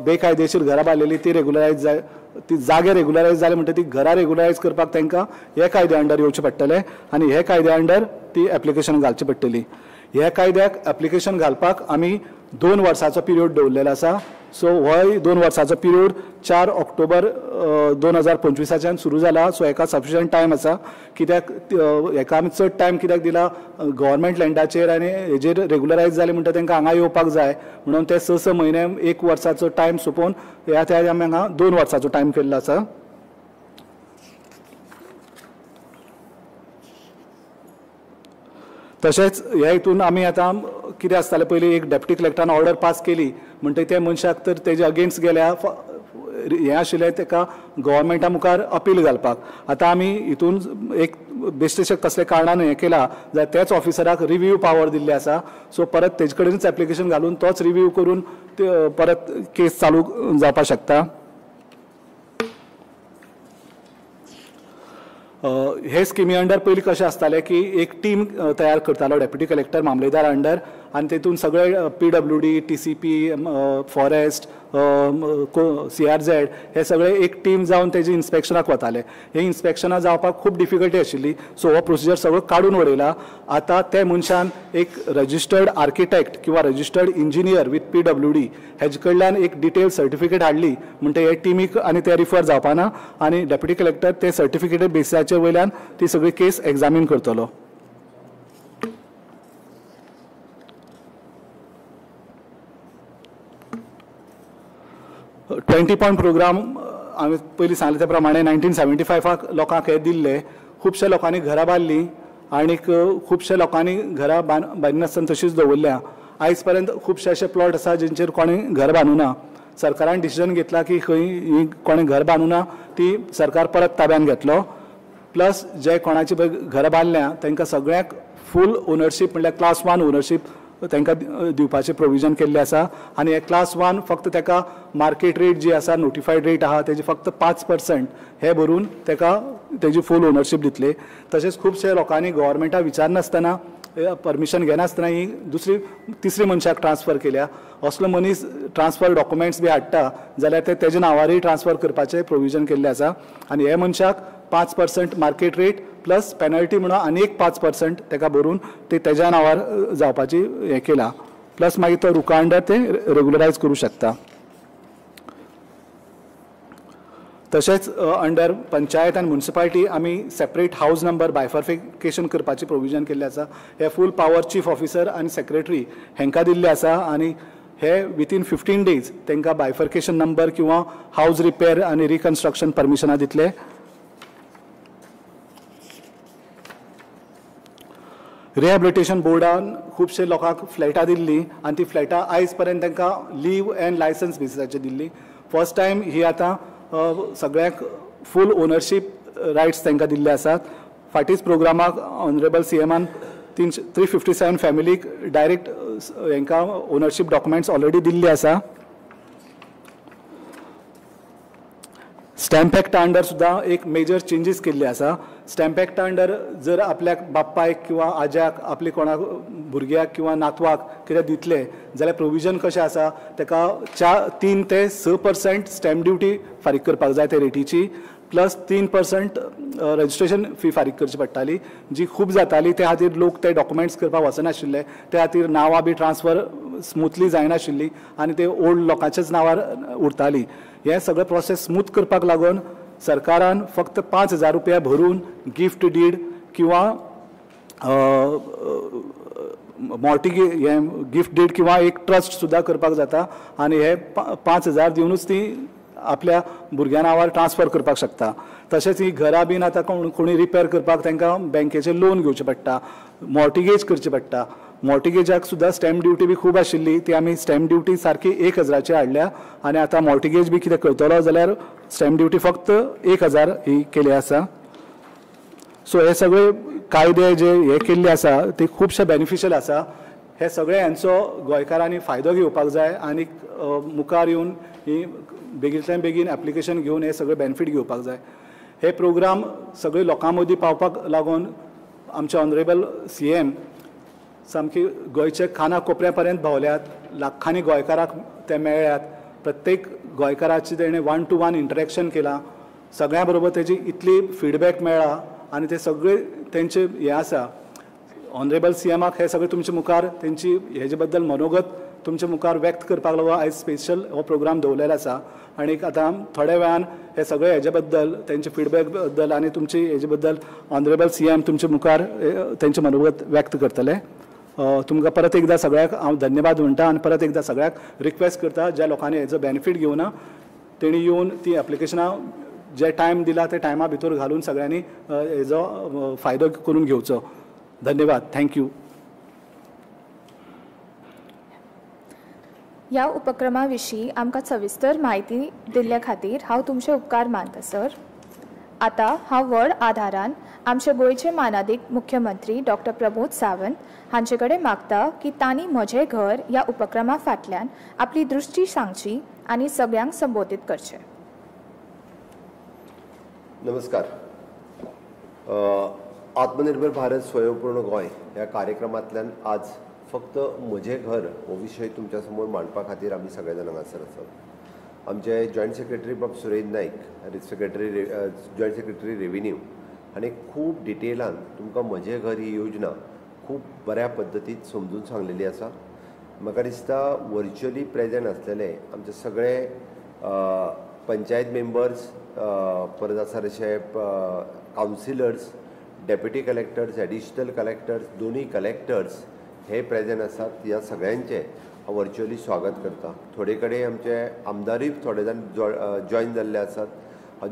बेकायदेशीर घरां बांदलेली ती रेग्युलरायज जाय. ती जागे रेग्युलरायज जाले म्हणटा ती घरां रेग्युलरायज करपाक तांकां हे कायद्या अंडर येवचें पडटलें आनी हे कायद्या अंडर ती एप्लिकेशन घालची पडटली. ह्या कायद्याक एप्लिकेशन घालपाक आमी 2 वर्सांचो पिरियड दवरलेलो आसा. सो हो 2 वर्सांचो पिरियड 4 ऑक्टोबर 2025 सुरू जाला. सो हेका सफिशियंट टायम आसा. कित्याक हेका आमी चड टायम कित्याक दिला गव्हर्मेंट लँडाचेर आनी हेजेर रेग्युलरायज जाले म्हणटा तांकां हांगा येवपाक जाय म्हणून ते 6 म्हयने 1 वर्साचो टायम सोंपोवन ह्या आमी हांगा 2 वर्साचो टायम केल्लो आसा. तशेंच ह्या हितून आमी आतां कितें आसतालें पयलीं एक डेप्युटी कलेक्टरान ऑर्डर पास केली म्हणटा त्या मनशाक तर तेजे अगेन्स्ट गेल्या हें आशिल्लें ताका गव्हर्मेंटा मुखार अपील घालपाक. आतां आमी हितून एक बेश्टेशें कसले कारणान हें केलां जाल्यार त्याच ऑफिसराक रिव्यू पावर दिल्ले आसा. सो परत तेजे कडेनच एप्लिकेशन घालून तोच रिव्यू करून परत केस चालू जावपाक शकता. हे स्किमी अंडर पयलीं कशें आसतालें की एक टीम तयार करतालो डेप्युटी कलेक्टर मामलेदार अंडर आनी तेतून सगळे PWD, TCP, फॉरेस्ट, CRZ हे सगळे एक टीम जावन तेजी इन्स्पेक्शनाक वताले. हे इन्स्पेक्शनां जावपाक खूब डिफिकल्टी आशिल्ली, सो हो प्रोसिजर सगळो काडून उडयला. आतां ते मनशान एक रजिस्टर्ड आर्किटेक्ट किंवा रजिस्टर्ड इंजिनियर विथ PWD हेजे कडल्यान एक डिटेल सर्टिफिकेट हाडली म्हणटा हे टीमीक आनी ते रिफर जावपाना, आनी डेप्युटी कलेक्टर ते सर्टिफिकेट बेसिसाचे वयल्यान ती सगळी केस एग्जामीन करतलो. 20 पॉयंट प्रोग्राम हांवें पयलीं सांगले त्या प्रमाणे 1975 लोकांक हे दिल्ले. खुबशे लोकांनी घरां बांदलीं आनीक खुबशे लोकांनी घरां बांदिनासतना तशीच दवरल्या. आयज पर्यंत खुबशे अशे प्लॉट आसा जेंचेर कोणी घर बांदूना. सरकारान डिसिजन घेतला की खंय कोणी घर बांदूना ती सरकार परत ताब्यान घेतलो. प्लस जे कोणाची घरां बांदल्या तांकां सगळ्यांक फूल ओनरशीप म्हणल्यार क्लास 1 ओनरशीप तांकां दिवपाचें प्रोविजन केल्लें आसा. आनी हे क्लास 1 फक्त ताका मार्केट रेट जी आसा नोटिफायड रेट आहा तेजी फक्त 5% हे भरून ताका तेजी फूल ओनरशीप दितले. तशेंच खुबशे लोकांनी गव्हर्मेंटाक विचारनासतना परमिशन घेनासतना ही तिसरी मनशाक ट्रान्सफर केल्या. असलो मनीस ट्रान्सफर डॉक्युमेंट्स बी हाडटा जाल्यार ते तेज्या नांवारय ट्रान्सफर करपाचें प्रोविजन केल्लें आसा. आनी हे मनशाक 5% मार्केट रेट प्लस पेनल्टी म्हणून आनी एक 5% ताका भरून ते तेज्या नांवार जावपाची हें केलां. प्लस मागीर तो रुकांडर ते रेगुलरायज करूं शकता. तशेंच अंडर पंचायत आनी म्युनिसिपालिटी आमी सेपरेट हावज नंबर बायफर्फिकेशन करपाचें प्रोविजन केल्लें आसा. हे फूल पावर चीफ ऑफिसर आनी सेक्रेटरी हांकां दिल्ले आसा आनी हे विथीन 15 days तांकां बायफर्केशन नंबर किंवा हावज रिपेर आनी रिकन्स्ट्रक्शन परमिशनां दितले. रिहॅबिलिटेशन बोर्डान खुबशे लोकांक फ्लॅटां दिल्लीं आनी ती फ्लॅटां आयज पर्यंत तांकां लीव एंड लायसन्स बेसिसाचेर दिल्ली. फर्स्ट टायम ही आतां सगळ्यांक फूल ओनरशीप रायट्स तांकां दिल्ले आसात. फाटींच प्रोग्रामाक ऑनरेबल CMन 357 फॅमिलीक डायरेक्ट हांकां ओनरशीप डॉक्युमेंट्स ऑलरेडी दिल्ले आसा. स्टॅम्प एक्टा अंडर सुद्दां एक मेजर चेंजीस केल्ले आसा. स्टॅम्प एक्टा अंडर जर आपल्याक बापायक किंवा आज्याक आपले कोणाक भुरग्याक किंवा नातवाक कितें दितले जाल्यार प्रोविजन कशें आसा ताका 3 ते 6% स्टॅम्प ड्युटी फारीक करपाक जाय ते रेटीची, प्लस 3% रजिस्ट्रेशन फी फारीक करची पडटाली जी खूब जाताली. त्या खातीर लोक ते डॉक्युमेंट्स करपाक वचनाशिल्ले. त्या खातीर नांवां बी ट्रान्सफर स्मुथली जायनाशिल्ली आनी ते ओल्ड लोकांच्याच नांवार उरताली. हे सगळें प्रोसेस स्मूथ करपाक लागून सरकारान फक्त 5,000 रुपया भरून गिफ्ट डीड किंवा मॉर्टिगेज हे गिफ्ट डीड किंवा एक ट्रस्ट सुद्दां करपाक जाता आनी हे 5,000 दिवनूच ती आपल्या भुरग्या नांवार ट्रान्सफर करपाक शकता. तशेंच ही घरां बीन आतां कोणी रिपेर करपाक तांकां बँकेचें लोन घेवचें पडटा, मॉर्टिगेज करची पडटा. मॉर्टिगेजाक सुद्दां स्टॅम्प ड्युटी बी खूब आशिल्ली ती आमी स्टॅम्प ड्युटी सारकी 1,000ची हाडल्या आनी आतां मॉर्टिगेज बी कितें करतलो जाल्यार स्टॅम्प ड्युटी फक्त 1,000 ही केली आसा. सो हे सगळे कायदे जे हे केल्ले आसा ते खुबशे बेनिफिशियल आसा. हे सगळे हांचो गोंयकारांनी फायदो घेवपाक जाय आनी मुखार येवन ही बेगींतल्यान बेगीन एप्लिकेशन घेवन हे सगळे बेनिफीट घेवपाक जाय. हे प्रोग्राम सगळे लोकां मदीं पावपाक लागून आमचे ऑनरेबल CM सामकी गोंयचे खाना कोपऱ्या पर्यंत भोंवल्यात. लाखांनी गोंयकारांक ते मेळ्ळ्यात. प्रत्येक गोंयकाराची तेणें 1-to-1 इंटरेक्शन केलां. सगळ्यां बरोबर तेजी इतली फीडबॅक मेळ्ळा आनी ते सगळे तेंचे हे आसा. ऑनरेबल CMक हे सगळे तुमचे मुखार तेंची हेजे बद्दल मनोगत तुमचे मुखार व्यक्त करपाक लागून आयज स्पेशल हो प्रोग्राम दवरलेलो आसा. आनीक आतां थोड्या वेळान हे सगळे हेजे बद्दल तेंचे फीडबॅक बद्दल आनी तुमची हेजे बद्दल ऑनरेबल CM तुमचे मुखार तेंचे मनोगत व्यक्त करतले. तुमकां परत एकदां सगळ्याक हांव धन्यवाद म्हणटा आनी परत एकदां सगळ्याक रिक्वेस्ट करता ज्या लोकांनी हेजो बेनिफीट घेवना तेणी येवन ती एप्लिकेशनां जे टायम दिला ते टायमा भितर घालून सगळ्यांनी हेजो फायदो करून घेवचो. धन्यवाद. थँक्यू. ह्या उपक्रमा विशीं आमकां सविस्तर म्हायती दिल्ल्या खातीर हांव तुमचे उपकार मानता सर. आतां हांव व्हड आदारान आमचे गोंयचे मानादीक मुख्यमंत्री डॉक्टर प्रमोद सावंत हांचे कडेन मागता की तांणी म्हजें घर ह्या उपक्रमा फाटल्यान आपली दृश्टी सांगची आनी सगळ्यांक संबोधीत करचें. नमस्कार. आत्मनिर्भर भारत स्वयंपूर्ण गोंय ह्या कार्यक्रमांतल्यान आज फक्त म्हजें घर हो विशय तुमच्या समोर मांडपा खातीर आमी सगळे जाण हांगासर आसात. आमचे जॉयंट सेक्रेटरी बाब Suresh Naik secretary joint secretary revenue हांणी खूब डिटेलान तुमकां म्हजें घर ही योजना खूब बऱ्या पद्दतीन समजून सांगलेली आसा. म्हाका दिसता वर्च्युअली प्रेजेंट आसलेले आमचे सगळे पंचायत मेंबर्स, परत आसा तशे councillors, deputy collectors, additional collectors, दोनूय कलेक्टर्स हे प्रेजेंट आसात. ह्या सगळ्यांचे हांव वर्च्युअली स्वागत करता. थोडे कडेन आमचे आमदारूय थोडे जाण जॉयन जाल्ले आसात,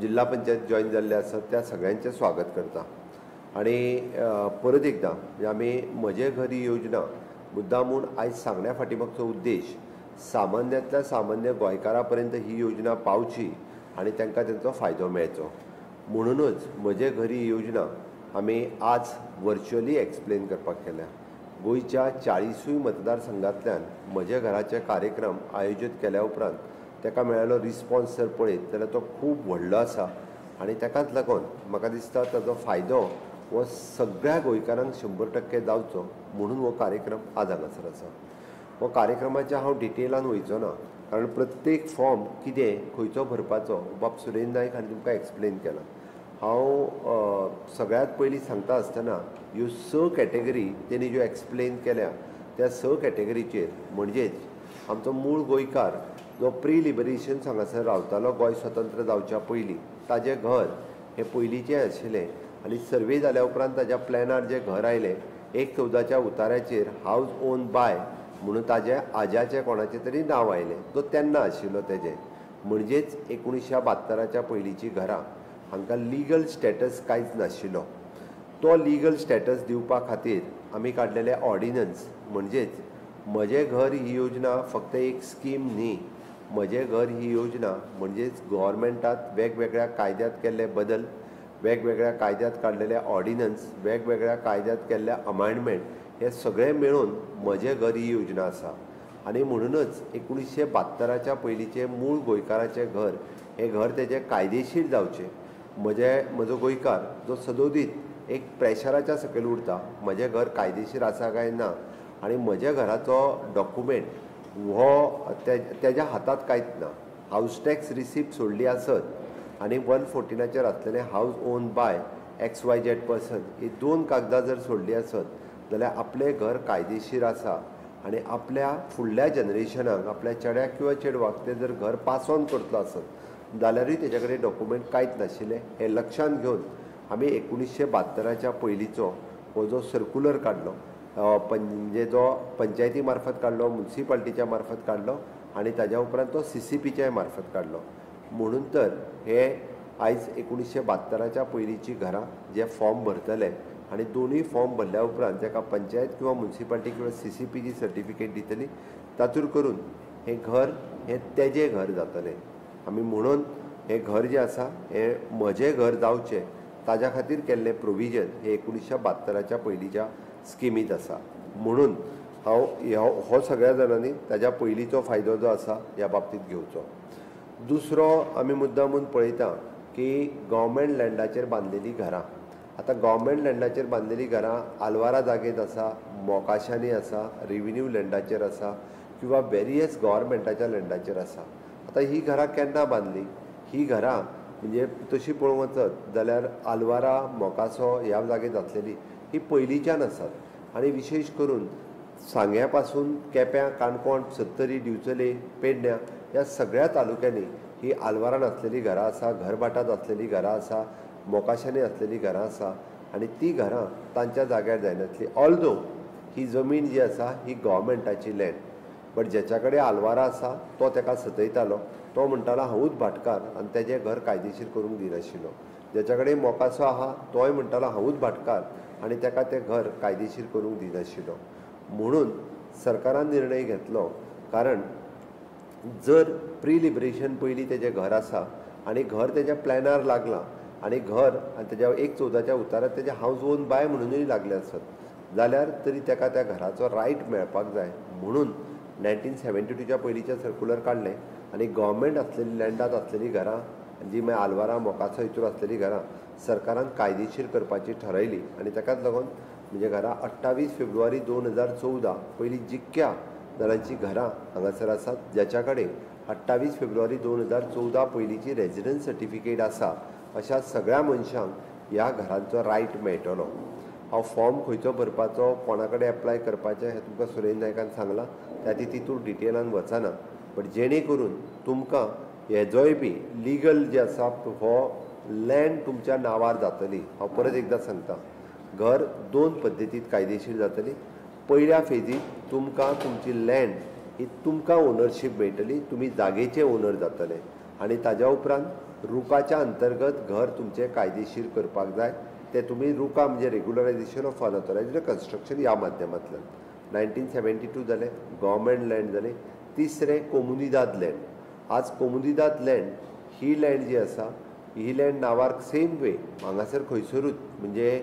जिल्हा पंचायत जॉयन जाल्ले आसात, त्या सगळ्यांचे स्वागत करता. आनी परत एकदां आमी म्हजें घर ही योजना मुद्दामून आयज सांगण्या फाटिमागचो उद्देश सामान्यांतल्या सामान्य गोंयकारा पर्यंत ही योजना पावची आनी तांकां तांचो फायदो मेळचो. म्हणूनच म्हजें घर ही योजना आमी आज वर्च्युअली एक्सप्लेन करपाक केल्या. गोंयच्या 40 मतदारसंघांतल्यान म्हज्या घराचे कार्यक्रम आयोजीत केल्या उपरांत ताका मेळिल्लो रिस्पॉन्स जर पळयत जाल्यार तो खूब व्हडलो आसा आनी ताकाच लागून म्हाका दिसता ताचो फायदो हो सगळ्या गोंयकारांक 100% जावचो म्हणून हो कार्यक्रम आज हांगासर आसा. हो कार्यक्रमाच्या हांव डिटेलान वयचो ना, कारण प्रत्येक फॉर्म कितें खंयचो भरपाचो बाब सुरेश नायक हांणी तुमकां एक्सप्लेन केला. हांव सगळ्यात पयलीं सांगता आसतना ह्यो 6 कॅटेगरी तेणी ज्यो एक्सप्लेन केल्या त्या 6 कॅटेगरीचेर म्हणजेच आमचो मूळ गोंयकार जो प्री लिबरेशन हांगासर रावतालो गोंय स्वतंत्र जावच्या पयलीं ताजें घर हें पयलींचें आशिल्लें आनी सर्वे जाल्या उपरांत ताज्या प्लॅनार जें घर आयलें 1/14 उताऱ्याचेर हावज ओन बाय म्हणून ताज्या आज्याचें कोणाचें तरी नांव आयलें जो तेन्ना आशिल्लो तेजें. म्हणजेच 1972 पयलींची घरां हांकां लिगल स्टेटस कांयच नाशिल्लो. तो लिगल स्टेटस दिवपा खातीर आमी काडलेले ऑर्डिनन्स म्हणजेच म्हजें घर ही योजना फक्त एक स्कीम न्ही, म्हजें घर ही योजना म्हणजेच गव्हर्मेंटात वेगवेगळ्या कायद्यात केल्ले बदल, वेगवेगळ्या कायद्यात काडलेले ऑर्डिनन्स, वेगवेगळ्या कायद्यात केल्ले अमेंडमेंट हे सगळें मेळून म्हजें घर ही योजना आसा. आनी म्हणूनच 1972 पयलींचें मूळ गोंयकाराचें घर हें घर तेजें कायदेशीर जावचें. म्हजो गोंयकार जो सदोदीत एक प्रेशराच्या सकयल उरता म्हजें घर कायदेशीर आसा काय ना आनी म्हज्या घराचो डॉक्युमेंट हो तेज्या हातांत कांयच ना. हावज टॅक्स रिसिप्ट सोडली आसत आनी 114 आसलेलें houses own by XYZ person ही 2 कागदां जर सोडली आसत जाल्यार आपलें घर कायदेशीर आसा आनी आपल्या फुडल्या जनरेशनाक आपल्या चेड्याक किंवा चेडवाक तें जर घर पास ऑन करतलो आसत जाल्यारूय तेजे कडेन डॉक्युमेंट कांयच नाशिल्लें. हें लक्षांत घेवन आमी 1972 पयलींचो हो जो सर्क्युलर काडलो म्हणजे जो पंचायती मार्फत काडलो, म्युन्सिपाल्टीच्या मार्फत काडलो आनी ताज्या उपरांत तो CCPच्या मार्फत काडलो. म्हणून तर हे आयज 1972 पयलींची घरां जे फॉर्म भरतले आनी दोनूय फॉर्म भरल्या उपरांत ताका पंचायत किंवा म्युन्सिपाल्टी किंवा CCPची सर्टिफिकेट दितली, तातूंत करून हें घर हें तेजें घर जातलें. आमी म्हणून हें घर जें आसा हें म्हजें घर जावचें ताज्या खातीर केल्लें प्रोविजन हें 1972 पयलींच्या स्किमींत आसा. म्हणून हांव हो सगळ्या जाणांनी ताज्या पयलींचो फायदो जो आसा ह्या बाबतींत घेवचो. दुसरो आमी मुद्दामून पळयता की गव्हर्मेंट लँडाचेर बांदलेलीं घरां. आतां गव्हर्मेंट लँडाचेर बांदलेलीं घरां आलवारा जागेंत आसा, मोकाशांनी आसा, रेव्हेन्यू लँडाचेर आसा किंवा वेरियस गव्हर्मेंटाच्या लँडाचेर आसा. आतां ही घरां केन्ना बांदलीं? ही घरां म्हणजे तशी पळोवंक वचत जाल्यार आलवारा, मोकासो ह्या जागेंत आसलेलीं ही पयलींच्यान आसात आनी विशेश करून सांग्या पासून केप्यां, काणकोण, सत्तरी, दिवचले, पेडण्यां ह्या सगळ्या तालुक्यांनी ही आलवारान आसलेलीं घरां आसा, घरभाटांत आसलेलीं घरां आसा, मोकाशांनी आसलेलीं घरां आसा आनी ती घरां तांच्या जाग्यार जायनासलीं. ऑल्दो ही जमीन जी आसा ही गव्हर्मेंटाची लँड, बट जेच्या कडेन आलवारा आसा तो ताका सतयतालो, तो म्हणटालो हांवूच भाटकार आनी तेजें घर कायदेशीर करूंक दिनाशिल्लो. जेच्या कडेन मोकासो आहा तोय म्हणटालो हांवूच भाटकार आनी ताका तें घर कायदेशीर करूंक दिनाशिल्लो. म्हणून सरकारान निर्णय घेतलो, कारण जर प्री लिबरेशन पयलीं तेजें घर आसा आनी घर तेज्या प्लॅनार लागलां आनी घर आनी तेज्या 1/14 उतारांत तेजें हावज ओन बाय म्हणूनय लागलें आसत जाल्यार तरी ताका त्या घराचो रायट मेळपाक जाय. म्हणून 1972 पयलींचें सर्क्युलर काडलें आनी गव्हर्मेंट आसलेली लँडांत आसलेलीं घरां जी मागीर आलवारा, मोकासो हितूर आसलेलीं घरां सरकारान कायदेशीर करपाची थारायली आनी ताकाच लागून म्हणजे घरां 28 फेब्रुवारी 2014 पयलीं जितक्या जाणांची घरां हांगासर आसात जेच्या कडेन 28 फेब्रुवारी 2014 पयलींची रेजिडन्स सर्टिफिकेट आसा अशा सगळ्या मनशांक ह्या घरांचो रायट मेळटलो. हांव फॉर्म खंयचो भरपाचो, कोणा कडेन एप्लाय करपाचें हें तुमकां सुरेंद्र नायकान सांगलां. त्या ती तितून डिटेलान वचना, बट जेणे करून तुमकां हेजोय बी लिगल जे आसा हो लँड तुमच्या नांवार जातली. हांव परत एकदां सांगता, घर 2 पद्दतींत कायदेशीर जातली. पयल्या फेजीत तुमकां तुमची लँड ही तुमकां ओनरशीप मेळटली, तुमी जागेचे ओनर जातले. आनी ताज्या उपरांत रुकाच्या अंतर्गत घर तुमचें कायदेशीर करपाक जाय. ते तुमी रुका म्हणजे रेग्युलरायझेशन ऑफ अनऑथरायज्ड कन्स्ट्रक्शन ह्या माध्यमांतल्यान 1972 जालें, गव्हर्मेंट लँड जालें. तिसरें कोमुनिदाद लँड. आज कोमुनिदाद लँड ही लँड जी आसा ही लँड नांवार सेम वे हांगासर खंयसरूच म्हणजे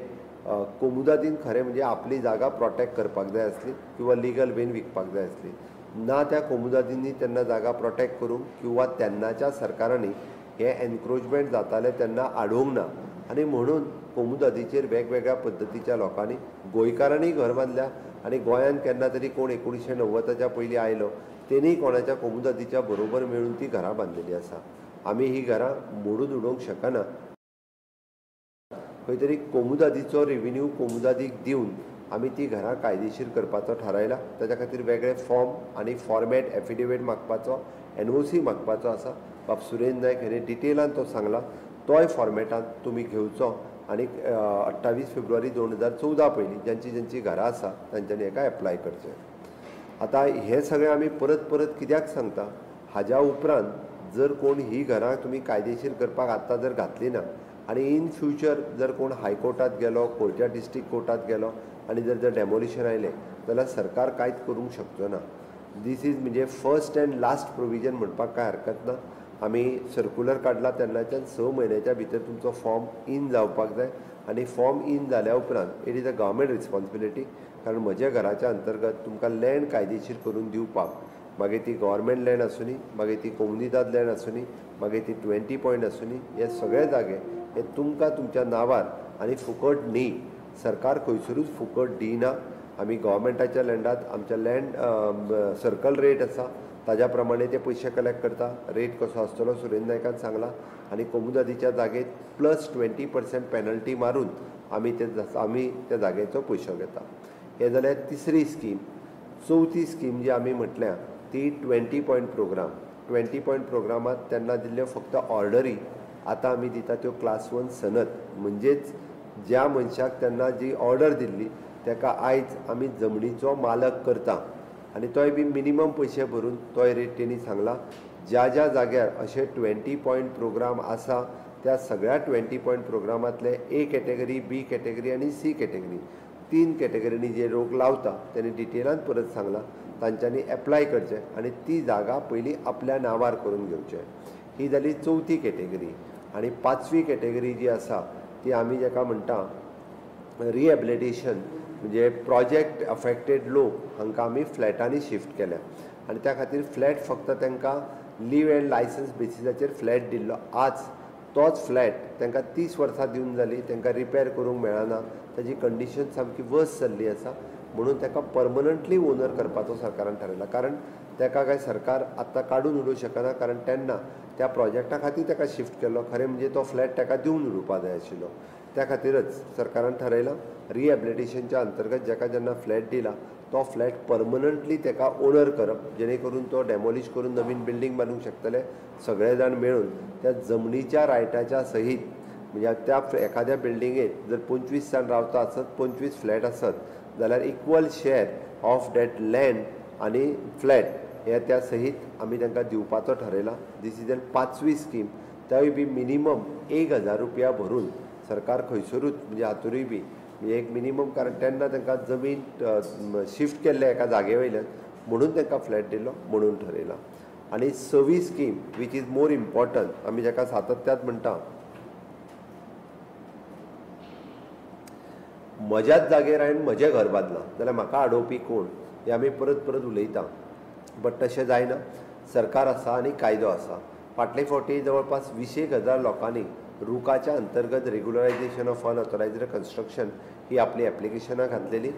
कोमुदादीन खरें म्हणजे आपली जागा प्रोटेक्ट करपाक जाय आसली किंवा लिगल वेन विकपाक जाय आसली. ना त्या कोमुदादींनी तेन्ना जागा प्रोटेक्ट करूंक किंवा तेन्नाच्या सरकारांनी हे एनक्रोचमेंट जाताले तेन्ना आडोवंक ना. आनी म्हणून कोमुदादीचेर वेगवेगळ्या पद्दतीच्या लोकांनी गोंयकारांनी घर बांदल्या. आनी गोंयांत केन्ना तरी कोण 1990च्या पयलीं आयलो तेणी कोणाच्या कोमुदादीच्या बरोबर मेळून ती घरां बांदलेली आसा. आमी ही घरां मोडून उडोवंक शकना. खंय तरी कोमुदादीचो रेव्हेन्यू कोमुदादीक दिवन आमी ती घरां कायदेशीर करपाचो थारायला. ताच्या खातीर वेगळे फॉर्म आनी फॉर्मेट एफिडेविट मागपाचो, NOC मागपाचो आसा. बाब सुरेंद्र नायक हेणे डिटेलान तो सांगला. तोय फॉर्मेटांत तुमी घेवचो आनी 28 फेब्रुवारी 2014 पयलीं ज्यांची घरां आसा तांच्यांनी हेका एप्लाय करचें. आतां हें सगळें आमी परत परत कित्याक सांगता, हाज्या उपरांत जर कोण ही घरां तुमी कायदेशीर करपाक आत्तां जर घातली ना आनी इन फ्युचर जर कोण हायकोर्टात गेलो, खोर्च्या डिस्ट्रिक्ट कोर्टात गेलो आनी जर डेमोलिशन आयलें जाल्यार सरकार कांयच करूंक शकचो ना. दीस इज म्हणजे फर्स्ट एंड लास्ट प्रोविजन म्हणपाक कांय हरकत ना. आमी सर्क्युलर काडला तेन्नाच्यान 6 म्हयन्याच्या भितर तुमचो फॉर्म इन जावपाक जाय. आनी फॉर्म इन जाल्या उपरांत it is a government responsibility. कारण म्हज्या घराच्या अंतर्गत तुमकां लँड कायदेशीर करून दिवपाक, मागीर ती गव्हर्मेंट लँड आसूनी, मागीर ती कोमुनिदाद लँड आसूनी, मागीर ती 20 पॉयंट आसूनी, हे सगळे जागे हे तुमकां तुमच्या नांवार आनी फुकट न्ही. सरकार खंयसरूच फुकट दिना. आमी गव्हर्मेंटाच्या लँडात आमच्या लँड सर्कल रेट आसा ताज्या प्रमाणे ते पयशे कलेक्ट करता. रेट कसो आसतलो सुरेंद्र नायकान सांगला. आनी कोमुदादीच्या जागेत +20% पेनल्टी मारून आमी त्या जागेचो पयसो घेता. हे जाल्यार तिसरी स्कीम. चवथी स्कीम जी आमी म्हटल्या ती 20 पॉयंट प्रोग्राम. 20 पॉयंट प्रोग्रामात तेन्ना दिल्ल्यो फक्त ऑर्डरी आतां आमी दिता त्यो क्लास 1 सनद. म्हणजेच ज्या मनशाक तेन्ना जी ऑर्डर दिल्ली ताका आयज आमी जमनीचो मालक करता. आनी तोय बी मिनिमम पयशे भरून तोय रेट तेणी सांगला. ज्या ज्या जाग्यार अशे 20 पॉयंट प्रोग्राम आसा त्या सगळ्या 20 पॉयंट प्रोग्रामांतले A कॅटेगरी, B कॅटेगरी आनी C कॅटेगरी 3 कॅटेगरींनी जे लोक लावता तेणी डिटेलान परत सांगला तांच्यांनी एप्लाय करचें आनी ती जागा पयलीं आपल्या नांवार करून घेवचें. ही जाली चवथी कॅटेगरी. आनी 5वी कॅटेगरी जी आसा ती आमी जाका म्हणटा रिहॅबिलिटेशन म्हणजे प्रोजेक्ट अफेक्टेड लोक हांकां आमी फ्लॅटांनी शिफ्ट केल्या. आनी त्या खातीर फ्लॅट फक्त तांकां लीव एंड लायसन्स बेसिसाचेर फ्लॅट दिल्लो. आज तोच फ्लॅट तांकां 30 वर्सां दिवन जाली, तांकां रिपेर करूंक मेळना. ताजी कंडिशन सामकी वर्स जाल्ली आसा. म्हणून ताका परमनंटली ओनर करपाचो सरकारान थारायला. कारण ताका काय सरकार आत्तां काडून उडोवंक शकना. कारण तेन्ना त्या प्रोजेक्टा खातीर ताका शिफ्ट केल्लो. खरें म्हणजे तो फ्लॅट ताका दिवन उडोवपाक जाय आशिल्लो. त्या खातीरच सरकारान थारायलां रिहॅबिलिटेशनच्या अंतर्गत जाका जेन्ना फ्लॅट दिला तो फ्लॅट परमनंटली ताका ओनर करप, जेणे करून तो डेमोलिश करून नवीन बिल्डींग बांदूंक शकतले सगळे जाण मेळून. त्या जमनीच्या रायटाच्या सहीत म्हणजे त्या एखाद्या बिल्डिंगेत जर 25 जाण रावता आसत, 25 फ्लॅट आसत जाल्यार equal share of that land आनी फ्लॅट हे त्या सहीत आमी तांकां दिवपाचो थारायला. दीस इज एन 5वी स्कीम. त्याय बी मिनिमम 1000 रुपया भरून सरकार खंयसरूच म्हणजे हातूरूय बी म्हणजे एक मिनिमम. कारण तेन्ना तांकां जमीन शिफ्ट केल्ले एका जागे वयल्यान म्हणून तांकां फ्लॅट दिलो म्हणून थारायला. आनी 6वी scheme which is more important आमी जाका सातत्यात म्हणटा म्हज्याच जागेर हांवें म्हजें घर बांदलां जाल्यार म्हाका आडोवपी कोण हे आमी परत परत उलयता. बट तशें जायना. सरकार आसा आनी कायदो आसा. फाटले फावटी जवळपास 20,000 लोकांनी रुकाच्या अंतर्गत रेग्युलरायझेशन ऑफ अनऑथरायज्ड कन्स्ट्रक्शन ही आपली एप्लिकेशनां घातलेली.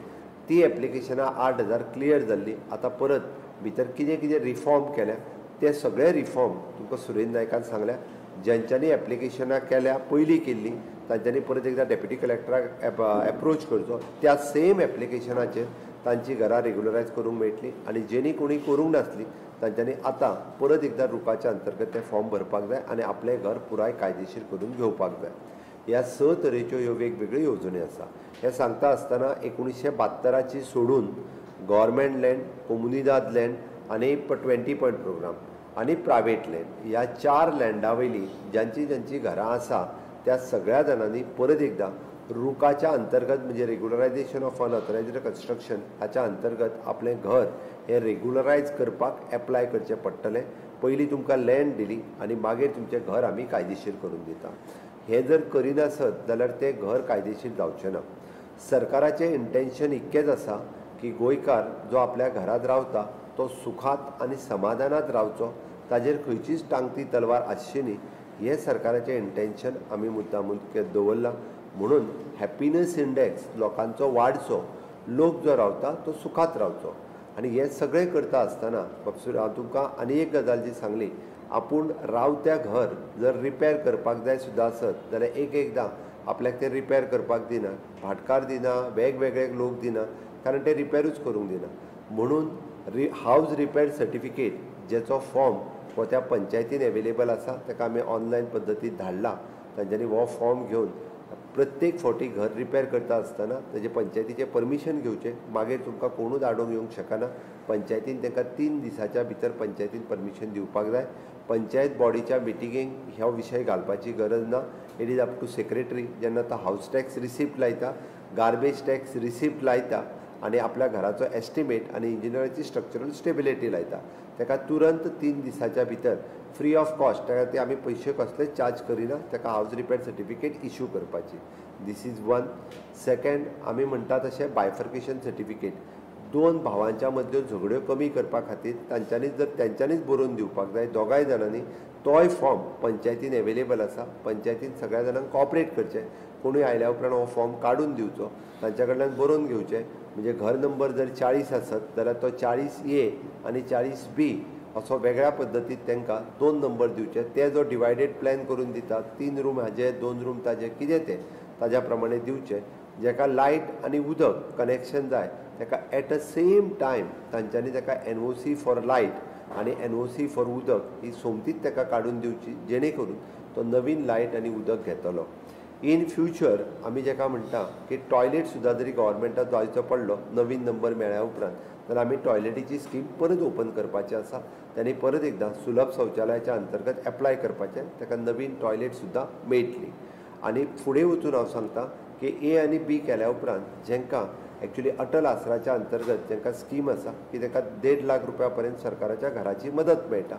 ती एप्लिकेशनां 8,000 क्लियर जाल्ली. आतां परत भितर कितें कितें रिफॉर्म केल्या ते सगळे रिफॉर्म तुमकां सुरेंद्र नायकान सांगल्या. ज्यांच्यांनी एप्लिकेशनां केल्या पयलीं केल्ली तांच्यांनी परत एकदां डेप्युटी कलेक्टराक एप्रोच करचो. त्या सेम एप्लिकेशनाचेर तांची घरां रेग्युलरायज करूंक मेळटली आनी जेणी कोणी करूंक नासली तांच्यांनी आतां परत एकदां रुखाच्या अंतर्गत ते फॉर्म भरपाक जाय आनी आपलें घर पुराय कायदेशीर करून घेवपाक जाय. ह्या 6 तरेच्यो ह्यो वेगवेगळ्यो येवजणी आसा. हे सांगता आसतना 1972 सोडून गव्हर्मेंट लँड, कोमुनिदाद लँड आनी 20 पॉयंट प्रोग्राम आनी प्रायवेट लँड ह्या 4 लँडा वयली ज्यांची घरां आसा त्या सगळ्या जाणांनी परत एकदां रुखाच्या अंतर्गत म्हणजे रेग्युलरायझेशन ऑफ अनऑथरायज्ड कन्स्ट्रक्शन हाच्या अंतर्गत आपलें घर हे रेग्युलरायज करपाक एप्लाय करचें पडटलें. पयलीं तुमकां लँड दिली आनी मागीर तुमचें घर आमी कायदेशीर करून दिता. हे जर करिनासत जाल्यार तें घर कायदेशीर जावचें ना. सरकाराचें इंटेन्शन इतकेंच आसा की गोंयकार जो आपल्या घरांत रावता तो सुखात आनी समाधानात रावचो, ताजेर खंयचीच टांगती तलवार आसची न्ही. हें सरकाराचें इंटेन्शन आमी मुद्दामून दवरलां. म्हणून हॅपिनस इंडेक्स लोकांचो वाडचो, लोक जो रावता तो सुखात रावचो. आनी हें सगळें करता आसतना बाबसूर हांव तुमकां आनी एक गजाल जी सांगली, आपूण रावत्या घर जर रिपेर करपाक जाय सुद्दां आसत जाल्यार एकदां आपल्याक ते रिपेर करपाक दिना, भाटकार दिना, वेगवेगळे लोक दिना, कारण ते रिपेरूच करूंक दिना. म्हणून हावज रिपेर सर्टिफिकेट जेचो फॉर्म हो त्या पंचायतीन एवेलेबल आसा, ताका आमी ऑनलायन पद्दतीन धाडला. तांच्यांनी हो फॉर्म घेवन प्रत्येक फावटी घर रिपेर करता आसतना ताजे पंचायतीचें परमिशन घेवचें. मागीर तुमकां कोणूच आडोवंक येवंक शकना. पंचायतीन तांकां 3 दिसाच्या भितर पंचायतीन परमिशन दिवपाक जाय. पंचायत बॉडीच्या मिटिंगेक हो विशय घालपाची गरज ना. It is up to secretary. जेन्ना तो हावस टॅक्स रिसिप्ट लायता, गार्बेज टॅक्स रिसिप्ट लायता आनी आपल्या घराचो एस्टिमेट आनी इंजिनियराची स्ट्रक्चरल स्टेबिलिटी लायता, ताका तुरंत 3 दिसाच्या भितर फ्री ऑफ कॉस्ट, ताका ते आमी पयशे कसलेच चार्ज करिना, ताका हावज रिपेर सर्टिफिकेट इश्यू करपाची. This is one. सेकंड, आमी म्हणटा तशें बायफर्केशन सर्टिफिकेट. 2 भावांच्या मदल्यो झगड्यो कमी करपा खातीर तेंच्यांनीच बरोवन दिवपाक जाय. दोगांय जाणांनी तोय फॉर्म पंचायतीन एवेलेबल आसा. पंचायतीन सगळ्या जाणांक कॉपरेट करचें. कोणूय आयल्या उपरांत हो फॉर्म काडून दिवचो, तांच्या कडल्यान बरोवन घेवचें. म्हणजे घर नंबर जर 40 आसत जाल्यार तो 40A आनी 40B असो वेगळ्या पद्दतीन तांकां 2 नंबर दिवचे. ते जो डिवायडेड प्लॅन करून दितात, 3 रूम हाजे 2 रूम ताजे कितें तें ताज्या प्रमाणे दिवचे. जेका लायट आनी उदक कनेक्शन जाय ताका एट अ सेम टायम तांच्यांनी ताका NOC फॉर लायट आनी NOC फॉर उदक ही सोमतीच ताका काडून दिवची, जेणे करून तो नवीन लायट आनी उदक घेतलो. इन फ्युचर आमी जेका म्हणटा की टॉयलेट सुद्दां जरी गव्हर्मेंटाक जायचो पडलो नवीन नंबर मेळ्ळ्या उपरांत, जाल्यार आमी टॉयलेटीची स्कीम परत ओपन करपाची आसा. त्यांनी परत एकदां सुलभ शौचालयाच्या अंतर्गत एप्लाय करपाचें, ताका नवीन टॉयलेट सुद्दां मेळटली. आनी फुडें वचून हांव सांगता की A आनी B केल्या उपरांत जेंकां एक्चुली अटल आसराच्या अंतर्गत जेंकां स्कीम आसा की ताका 1.5 लाख रुपया पर्यंत सरकाराच्या घराची मदत मेळटा,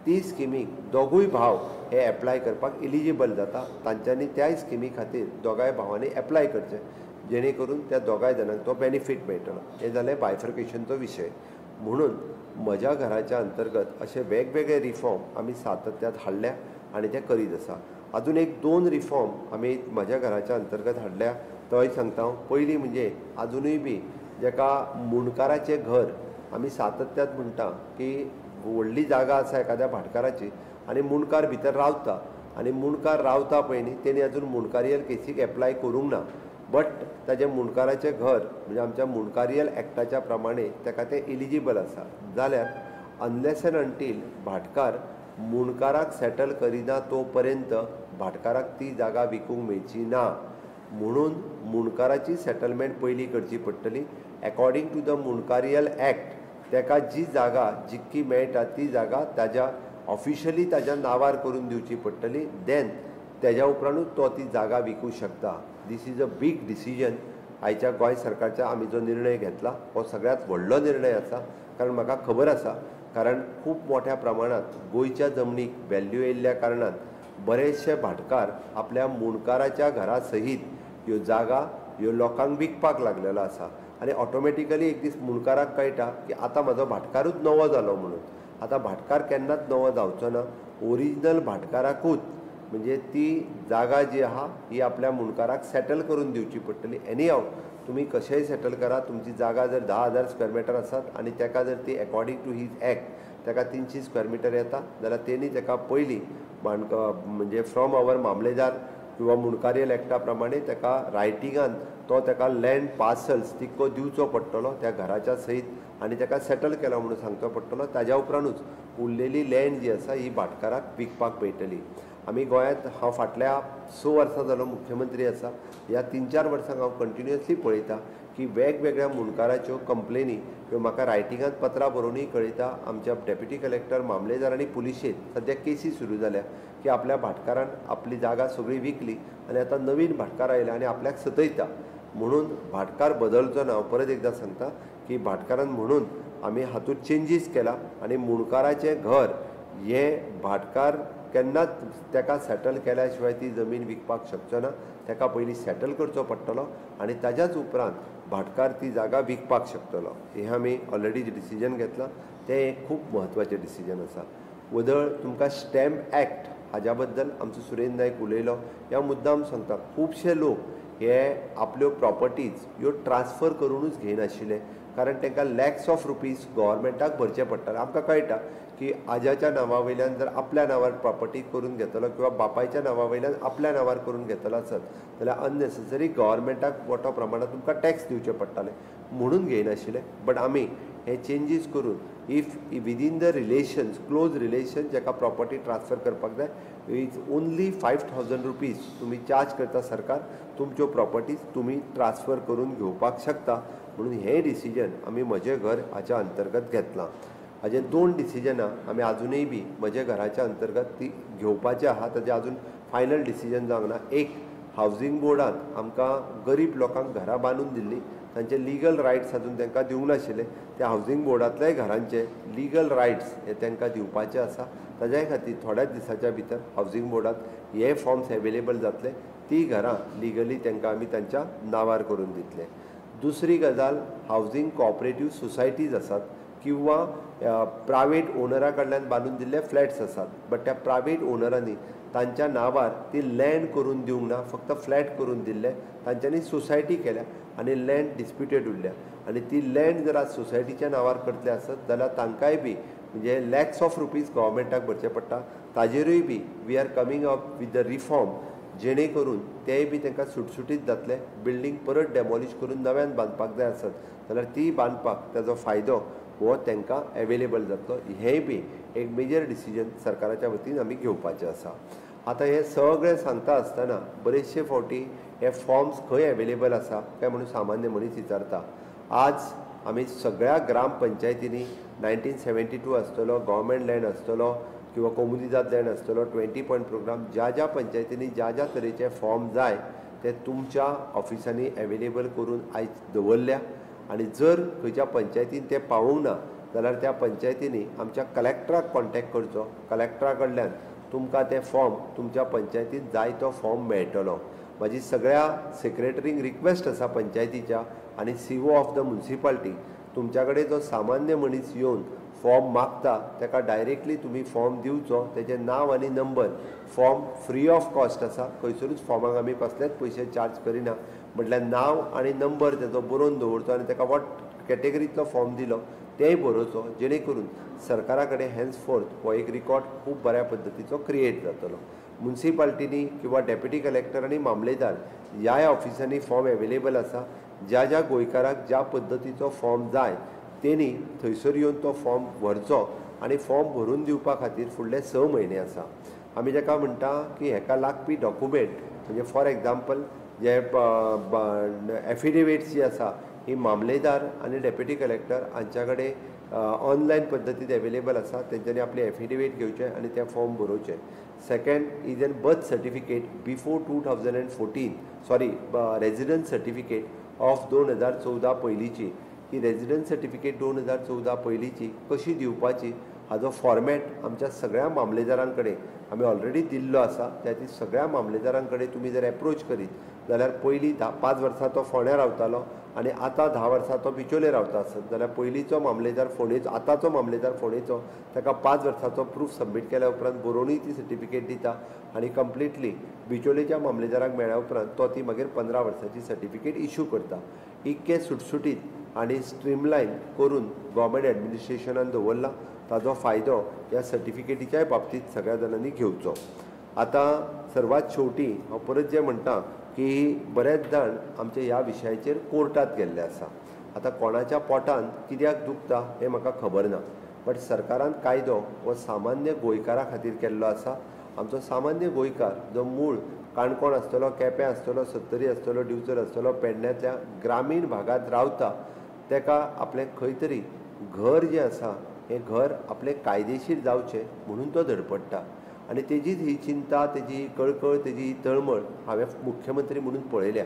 ती स्किमीक दोगूय भाव हे एप्लाय करपाक इलिजिबल जाता. तांच्यांनी त्याय स्किमी खातीर दोगांय भावांनी एप्लाय करचें, जेणे करून त्या दोगांय जाणांक तो बेनिफीट मेळटलो. हे जालें बायफर्केशनचो विशय. म्हणून म्हज्या घराच्या अंतर्गत अशे वेगवेगळे रिफॉर्म आमी सातत्यात हाडल्या आनी ते करीत आसा. अजून एक 2 रिफॉर्म आमी म्हज्या घराच्या अंतर्गत हाडल्या, तोय सांगता. पयलीं म्हणजे अजुनूय बी जेका मुणकाराचें घर आमी सातत्यात म्हणटा की व्हडली जागा आसा एखाद्या भाटकाराची आनी मुणकार भितर रावता आनी मुणकार रावता पळय न्ही, तेणी अजून मुणकारियल केसीक एप्लाय करूंक ना. बट ताजें मुणकाराचें घर म्हणजे आमच्या मुणकारियल एक्टाच्या प्रमाणे ताका तें इलिजिबल आसा. जाल्यार अनलेस एंड अंटील भाटकार मुणकाराक सेटल करिना तो पर्यंत भाटकाराक ती जागा विकूंक मेळची ना. म्हणून मुणकाराची सेटलमेंट पयलीं करची पडटली. अकॉर्डिंग टू द मुणकारियल एक्ट ताका जी जागा जितकी मेळटा ती जागा ताज्या ऑफिशियली ताज्या नांवार करून दिवची पडटली. देन तेज्या उपरांतूच तो ती जागा विकूं शकता. This is a big decision. आयच्या गोंय सरकारच्या आमी जो निर्णय घेतला हो सगळ्यांत व्हडलो निर्णय आसा. कारण म्हाका खबर आसा, कारण खूब मोठ्या प्रमाणांत गोंयच्या जमनीक व्हॅल्यू येयल्ल्या कारणान बरेचशे भाटकार आपल्या मुणकाराच्या घरा सहीत ह्यो जागा ह्यो लोकांक विकपाक लागलेलो आसा. आनी ऑटोमॅटिकली एक दीस मुणकाराक कळटा की आतां म्हाजो भाटकारूच नवो जालो म्हणून. आतां भाटकार केन्नाच नवो जावचो ना. ओरिजिनल भाटकाराकूच म्हणजे ती जागा जी आहा ही आपल्या मुणकाराक सेटल करून दिवची पडटली. एनी हाव तुमी कशेंय सेटल करा. तुमची जागा जर 10,000 स्क्वेअर मिटर आसात आनी ताका जर ती अकॉर्डिंग टू हीज एक्ट ताका 300 स्क्वेअर मिटर येता जाल्यार तेणी ताका पयलीं म्हणजे फ्रॉम आवर मामलेदार किंवा मुणकारीयल एक्टा प्रमाणे ताका रायटिंगान तो ताका लँड पार्सल्स तिको दिवचो पडटलो त्या घराच्या सयत आनी ताका सेटल केला म्हणून सांगचो पडटलो. ताज्या उपरांतूच उरलेली लँड जी आसा ही भाटकाराक विकपाक मेळटली. आमी गोंयांत हांव फाटल्या 6 वर्सां जालो मुख्यमंत्री आसा. ह्या 3-4 वर्सांक हांव कंटिन्युअसली पळयता की वेगवेगळ्या मुणकाराच्यो कंप्लेनी किंवा म्हाका रायटिंगांत पत्रां बरोवनूय कळयता. आमच्या डेप्युटी कलेक्टर मामलेदार आनी पुलिशेंत सद्या केसी सुरू जाल्या की आपल्या भाटकारान आपली जागा सगळी विकली आनी आतां नवीन भाटकार आयला आनी आपल्याक सतयता. म्हणून भाटकार बदलचो ना. हांव परत एकदां सांगता की भाटकारान म्हणून आमी हातूंत चेंजीस केला आनी मुणकाराचें घर हें भाटकार केन्नाच ताका सेटल केल्या शिवाय ती जमीन विकपाक शकचो ना. ताका पयलीं सेटल करचो पडटलो आनी ताज्याच उपरांत भाटकार ती जागा विकपाक शकतलो. हें आमी ऑलरेडी डिसिजन घेतलां. तें एक खूब म्हत्वाचें डिसिजन आसा. वदळ तुमकां स्टॅम्प एक्ट हाज्या बद्दल आमचो सुरेंद्र नायक उलयलो. ह्या मुद्दाम सांगता खुबशे लोक हे आपल्यो प्रॉपर्टीज ह्यो ट्रान्सफर करूनच घेयनाशिल्ले कारण तांकां लॅक्स ऑफ रुपीज गव्हर्मेंटाक भरचे पडटाले. आमकां कळटा की आज्याच्या नांवा वयल्यान जर आपल्या नांवार प्रॉपर्टी करून घेतलो किंवा बापायच्या नांवा वयल्यान आपल्या नांवार करून घेतलो आसत जाल्यार अननेसेसरी गव्हर्मेंटाक मोठ्या प्रमाणात तुमकां टॅक्स दिवचे पडटाले म्हणून घेयनाशिल्ले. बट आमी हे चेंजीस करून if within the relations close relation जाका प्रॉपर्टी ट्रान्सफर करपाक जाय इट्स ओन्ली 5,000 रुपीज तुमी चार्ज करता सरकार. तुमच्यो प्रॉपर्टीज तुमी ट्रान्सफर करून घेवपाक शकता. म्हणून हें डिसिजन आमी म्हजें घर हाच्या अंतर्गत घेतलां. हाजे 2 डिसिजनां आमी आजुनूय बी म्हज्या घराच्या अंतर्गत ती घेवपाचें आहा. ताजें आजून फायनल डिसिजन जावंक ना. एक हावजींग बोर्डान आमकां गरीब लोकांक घरां बांदून दिल्लीं तांचे लिगल रायट्स आजून तांकां दिवंक नाशिल्ले. त्या हावजींग बोर्डांतल्याय घरांचे लिगल रायट्स हे तांकां दिवपाचे आसा. ताज्या खातीर थोड्याच दिसाच्या भितर हावजींग बोर्डांत हे फॉर्म्स एवेलेबल जातले. ती घरां लिगली तांकां आमी तांच्या नांवार करून दितले. दुसरी गजाल हावजींग कोऑपरेटीव सोसायटीज आसात किंवा प्रायवेट ओनरा कडल्यान बांदून दिल्ले फ्लॅट्स आसात. बट त्या प्रायवेट ओनरांनी तांच्या नांवार ती लँड करून दिवंक ना. फक्त फ्लॅट करून दिल्ले. तांच्यांनी सोसायटी केल्या आनी लँड डिस्प्युटेड उरल्या आनी ती लँड जर आज सोसायटीच्या नांवार करतले आसत जाल्यार तांकांय बी म्हणजे लॅक्स ऑफ रुपीज गव्हर्मेंटाक भरचे पडटा. ताजेरूय बी we are coming up with the reform जेणे करून तेय बी तांकां सुटसुटीत जातले. बिल्डींग परत डेमॉलिश करून नव्यान बांदपाक जाय आसत जाल्यार ती बांदपाक ताजो फायदो हो तांकां एवेलेबल जातलो. हेंय बी एक मेजर डिसिजन सरकाराच्या वतीन आमी घेवपाचें आसा. आतां हें सगळें सांगता आसतना बरेचशे फावटी हे फॉर्म्स खंय एवेलेबल आसा काय म्हणून सामान्य मनीस विचारता. आज आमी सगळ्या ग्रामपंचायतींनी 1972 आसतलो गव्हर्मेंट लँड आसतलो किंवा कोमुनिदाद लँड आसतलो 20 पॉयंट प्रोग्राम ज्या पंचायतींनी ज्या तरेचे फॉर्म जाय ते तुमच्या ऑफिसांनी एवेलेबल करून आयज दवरल्या. आनी जर खंयच्या पंचायतीन ते पावूंक ना जाल्यार त्या पंचायतींनी आमच्या कलेक्टराक कॉन्टॅक्ट करचो. कलेक्टरा कडल्यान तुमकां ते फॉर्म तुमच्या पंचायतीन जाय तो फॉर्म मेळटलो. म्हाजी सगळ्या सेक्रेटरींक रिक्वेस्ट आसा पंचायतीच्या आनी CO ऑफ द म्युनिसिपालिटी तुमच्या कडेन जो सामान्य मनीस येवन फॉर्म मागता ताका डायरेक्टली तुमी फॉर्म दिवचो. तेजें नांव आनी number. Form free of cost आसा. खंयसरूच फॉर्माक आमी कसलेच पयशे चार्ज करिना. म्हटल्यार नांव आनी नंबर तेजो बरोवन दवरचो आनी ताका वॉट कॅटेगरींतलो फॉर्म दिलो तेंय बरोवचो जेणे करून सरकारा कडेन हॅन्सफोर्थ हो एक रिकॉर्ड खूब बऱ्या पद्दतीचो क्रिएट जातलो. म्युनिसिपालिटींनी किंवा डेप्युटी कलेक्टर आनी मामलेदार ह्या ऑफिसांनी फॉर्म एवेलेबल आसा. ज्या गोंयकाराक ज्या पद्दतीचो फॉर्म जाय तेणी थंयसर येवन तो फॉर्म व्हरचो आनी फॉर्म भरून दिवपा खातीर फुडले 6 म्हयने आसा. आमी जाका म्हणटा की हेका लागपी डॉक्युमेंट म्हणजे फॉर एग्जाम्पल जे एफिडेविट्स जी आसा ही मामलेदार आनी डेप्युटी कलेक्टर हांच्या कडेन ऑनलायन पद्दतीन एवेलेबल आसा. तेंच्यांनी आपली एफिडेविट घेवचे आनी ते फॉर्म बरोवचे. Second is an birth certificate before 2014 sorry residence certificate of 2014 पयलींची. ही रेजिडन्स सर्टिफिकेट 2014 पयलींची कशी दिवपाची हाजो फॉर्मॅट आमच्या सगळ्या मामलेदारां कडेन आमी ऑलरेडी दिल्लो आसा. त्या ती सगळ्या मामलेदारां कडेन तुमी जर एप्रोच करीत जाल्यार पयलीं 5 वर्सां तो फोंड्या रावतालो आनी आतां 10 वर्सां तो बिचोले रावता आसत जाल्यार पयलींचो मामलेदार फोंडेचो आतांचो मामलेदार फोंडेचो ताका 5 वर्सांचो प्रूफ सबमीट केल्या उपरांत बरोवनूय ती सर्टिफिकेट दिता आनी कंप्लिटली बिचोलेच्या मामलेदाराक मेळ्ळ्या उपरांत तो ती मागीर 15 वर्सांची सर्टिफिकेट इश्यू करता. इतके सुटसुटीत आनी स्ट्रीमलायन करून गव्हर्मेंट एडमिनिस्ट्रेशनान दवरला. ताजो फायदो ह्या सर्टिफिकेटीच्याय बाबतींत सगळ्या जाणांनी घेवचो. आतां सर्वात शेवटी हांव परत जें म्हणटा की बरेच जाण आमचे ह्या विशयाचेर कोर्टांत गेल्ले आसा. आतां कोणाच्या पोटान कित्याक दुखता हें म्हाका खबर ना, बट सरकारान कायदो हो सामान्य गोंयकारा खातीर केल्लो आसा. आमचो सामान्य गोंयकार जो मूळ काणकोण आसतलो, केपें आसतलो, सत्तरी आसतलो, दिवचल आसतलो, पेडण्यातल्या ग्रामीण भागांत रावता, ताका आपलें खंय तरी घर जें आसा हें घर आपलें कायदेशीर जावचें म्हणून तो धडपडटा. आनी तेजीच ही चिंता, तेजी ही कळकळ, तेजी ही तळमळ हांवें मुख्यमंत्री म्हणून पळयल्या.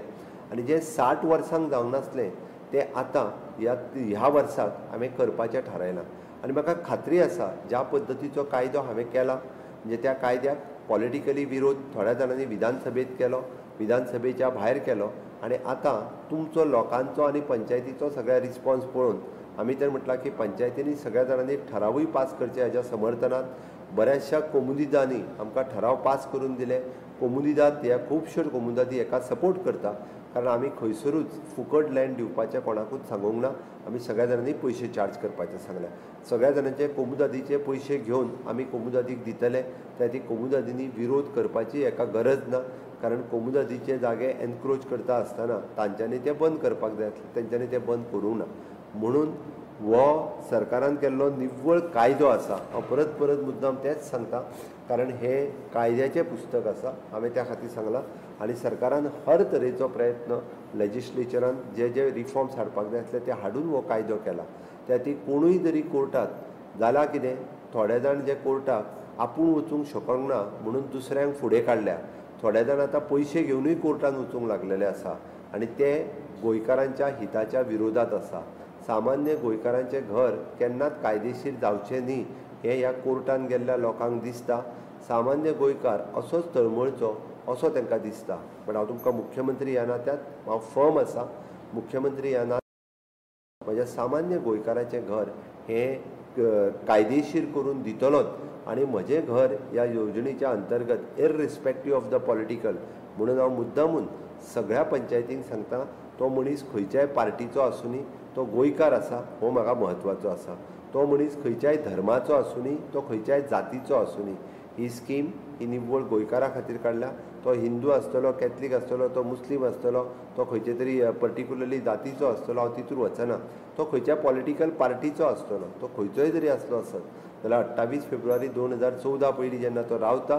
आनी जें 60 वर्सांक जावंक नासलें तें आतां ह्या वर्साक हांवें करपाचें थारायलां. आनी म्हाका खात्री आसा ज्या पद्दतीचो कायदो हांवें केला, म्हणजे त्या कायद्याक पॉलिटिकली विरोध थोड्या जाणांनी विधानसभेत केलो, विधानसभेच्या भायर केलो, आनी आतां तुमचो लोकांचो आनी पंचायतीचो सगळ्या रिस्पॉन्स पळोवन आमी तर म्हटलां की पंचायतींनी सगळ्या जाणांनी ठरावूय पास करचे हाच्या समर्थनांत. बऱ्याचशा कोमुनिदांनी आमकां ठराव पास करून दिले. कोमुनिदाद ह्या खुबश्यो कोमुनिदादी हाका सपोर्ट करता, कारण आमी खंयसरूच फुकट लँड दिवपाचें कोणाकूच सांगूंक ना. आमी सगळ्या जाणांनी पयशे चार्ज करपाचें सांगल्या. सगळ्या जाणांचे कोमुनिदादीचे पयशे घेवन आमी कोमुनिदादीक दितले. त्या ती कोमुनिदादींनी विरोध करपाची हाका गरज ना, कारण कोमुनिदादीचे जागे एनक्रोच करता आसतना तांच्यांनी ते बंद करपाक जाय, तेंच्यांनी ते बंद करूंक ना. म्हणून हो सरकारान केल्लो निव्वळ कायदो आसा. हांव परत परत मुद्दाम तेच सांगता, कारण हे कायद्याचें पुस्तक आसा, हांवें त्या खातीर सांगलां. आनी सरकारान हर तरेचो प्रयत्न लेजिस्लेचरान जे जे रिफॉर्म्स हाडपाक जाय आसले ते हाडून हो कायदो केला. त्या ती कोणूय जरी कोर्टात जाल्यार कितें, थोडे जाण जे कोर्टाक आपूण वचूंक शकूंक ना म्हणून दुसऱ्यांक फुडें काडल्या. थोडे जाण आतां पयशे घेवनूय कोर्टान वचूंक लागलेले आसा, आनी ते गोंयकारांच्या हिताच्या विरोधात आसा. सामान्य गोंयकारांचें घर केन्नाच कायदेशीर जावचें न्ही हें ह्या कोर्टान गेल्ल्या लोकांक दिसता. सामान्य गोंयकार असोच तळमळचो असो तांकां दिसता. पण हांव तुमकां मुख्यमंत्री ह्या नात्यान हांव फर्म आसा. मुख्यमंत्री ह्या नात्यान म्हज्या सामान्य गोंयकाराचें घर हें कायदेशीर करून दितलोच. आनी म्हजें घर ह्या येवजणेच्या अंतर्गत इररिस्पेक्टीव ऑफ द पॉलिटिकल म्हणून हांव मुद्दामून सगळ्या पंचायतींक सांगता, तो मनीस खंयच्याय पार्टीचो आसूनी तो गोंयकार आसा हो म्हाका म्हत्वाचो आसा. तो मनीस खंयच्याय धर्माचो आसूनी, तो खंयच्याय जातीचो आसूनी, ही स्कीम ही निव्वळ गोंयकारा खातीर काडल्या. तो हिंदू आसतलो, कॅथलीक आसतलो, तो मुस्लीम आसतलो, तो खंयचे तरी पर्टिक्युलरली जातीचो आसतलो, हांव तितूर वचना. तो खंयच्या पॉलिटिकल पार्टीचो आसतलो, तो खंयचोय जरी आसलो आसत जाल्यार 28 फेब्रुवारी 2014 पयलीं जेन्ना तो रावता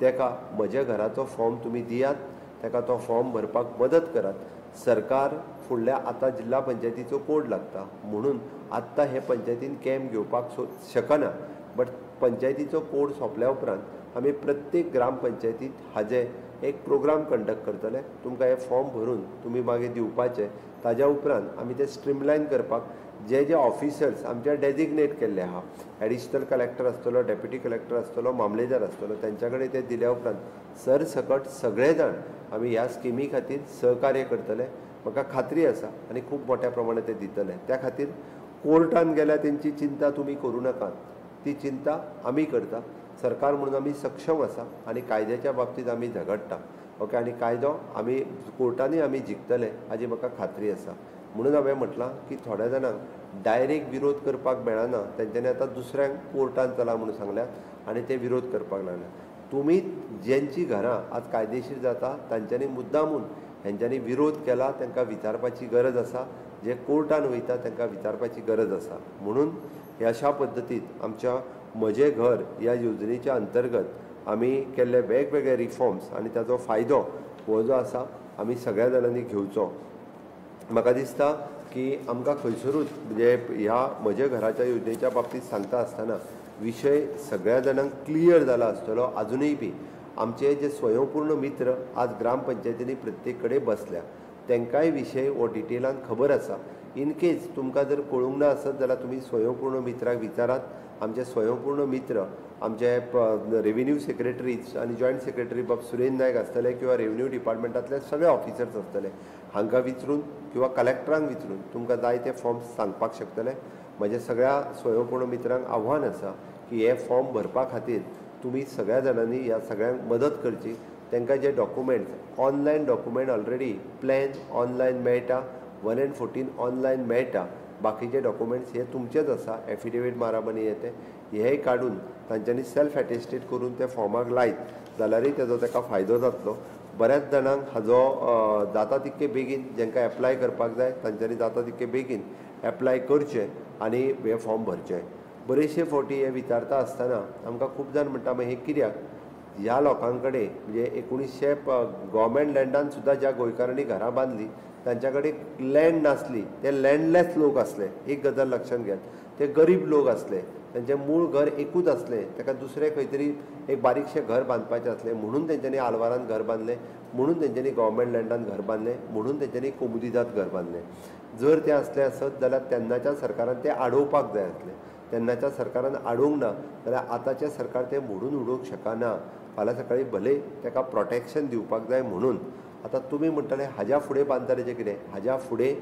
ताका म्हज्या घराचो फॉर्म तुमी दियात, ताका तो फॉर्म भरपाक मदत करात. सरकार फुडल्या आतां जिल्ला पंचायतीचो कोड लागता म्हणून आत्तां हे पंचायतीन कॅम्प घेवपाक शकना. बट पंचायतीचो कोड सोंपल्या उपरांत आमी प्रत्येक ग्रामपंचायतींत हाजे एक प्रोग्राम कंडक्ट करतले. तुमकां हे फॉर्म भरून तुमी मागीर दिवपाचे. ताज्या उपरांत आमी ते स्ट्रीमलायन करपाक जे जे ऑफिसर्स आमच्या डेजिग्नेट केल्ले आहा, एडिशनल कलेक्टर आसतलो, डेप्युटी कलेक्टर आसतलो, मामलेदार आसतलो, तेंच्या कडेन ते दिल्या उपरांत सरसकट सगळे जाण आमी ह्या स्किमी खातीर सहकार्य करतले. म्हाका खात्री आसा आनी खूब मोठ्या प्रमाणात ते दितले. त्या खातीर कोर्टान गेल्यार तेंची चिंता तुमी करूं नाकात, ती चिंता आमी करता. सरकार म्हणून आमी सक्षम आसा आनी कायद्याच्या बाबतींत आमी झगडटा. ओके, आनी कायदो आमी कोर्टांनी आमी जिखतले हाजी म्हाका खात्री आसा. म्हणून हांवें म्हटलां की थोड्या जाणांक डायरेक्ट विरोध करपाक मेळना, तेंच्यांनी आतां दुसऱ्यांक कोर्टान चला म्हणून सांगल्यात आनी ते विरोध करपाक लागल्यात. तुमी ज्यांची घरां आज कायदेशीर जाता तांच्यांनी मुद्दामून हेंच्यांनी विरोध केला तांकां विचारपाची गरज आसा. जे कोर्टान वयता तांकां विचारपाची गरज आसा. म्हणून हे अशा पद्दतीन आमच्या म्हजें घर ह्या येवजणेच्या अंतर्गत आमी केल्ले वेगवेगळे रिफॉर्म्स आनी ताचो फायदो हो जो आसा आमी सगळ्या जाणांनी घेवचो. म्हाका दिसता की आमकां खंयसरूच म्हणजे ह्या म्हज्या घराच्या योजनेच्या बाबतींत सांगता आसतना विशय सगळ्या जाणांक क्लियर जाला आसतलो. आजुनूय बी आमचे जे स्वयंपूर्ण मित्र आज ग्रामपंचायतींनी प्रत्येक कडेन बसल्या, तांकांय विशय हो डिटेलान खबर आसा. इन केस तुमकां जर कळूंक ना आसत जाल्यार तुमी स्वयंपूर्ण मित्राक विचारात. आमचे स्वयंपूर्ण मित्र आमचे रेव्हेन्यू सेक्रेटरीज आनी जॉयंट सेक्रेटरी बाब सुरेंद्र नायक आसतले किंवा रेव्हेन्यू डिपार्टमेंटांतले सगळे ऑफिसर्स आसतले, हांकां विचारून किंवा कलेक्टरांक विचारून तुमकां जाय ते फॉर्म्स सांगपाक शकतले. म्हज्या सगळ्या स्वयंपूर्ण मित्रांक आव्हान आसा की हे फॉर्म भरपा खातीर तुमी सगळ्या जाणांनी ह्या सगळ्यांक मदत करची. तांकां जे documents online document already plan online मेळटा, 114 ऑनलायन मेळटा. बाकीचे डॉक्युमेंट्स हे तुमचेच आसा, एफिडेवीट मारप आनी हे ते हेय काडून तांच्यांनी सेल्फ एटेस्टेड करून ते फॉर्माक लायत जाल्यारय तेजो ताका फायदो जातलो. बऱ्याच जाणांक हाजो जाता तितके बेगीन जेंकां एप्लाय करपाक जाय तांच्यांनी जाता तितके बेगीन एप्लाय करचें आनी हे फॉर्म भरचे. बरेचशे फावटी हे विचारता आसतना आमकां खूब जाण म्हणटा मागीर हे कित्याक ह्या लोकां कडेन म्हणजे 1900 गव्हर्मेंट लँडान सुद्दां ज्या गोंयकारांनी घरां बांदली तांच्या कडेन लँड नासली, ते लँडलेस लोक आसले. एक गजाल लक्षात घेयात, ते गरीब लोक आसले, तांचें मूळ घर एकूच आसलें, ताका दुसरें खंय तरी एक बारीकशें घर बांदपाचें आसलें म्हणून तेंच्यांनी आलवारान घर बांदलें, म्हणून तेंच्यांनी गव्हर्मेंट लँडान घर बांदलें, म्हणून तेंच्यांनी कोमुदिदाद घर बांदलें. जर तें आसलें आसत जाल्यार तेन्नाच्या सरकारान तें आडोवपाक जाय आसलें. तेन्नाच्या सरकारान आडोवंक ना जाल्यार आतांचें सरकार तें मोडून उडोवंक शकना. फाल्यां सकाळी भले ताका प्रोटेक्शन दिवपाक जाय म्हणून. आतां तुमी म्हणटले हाज्या फुडें बांदतलें कितें? हाज्या फुडें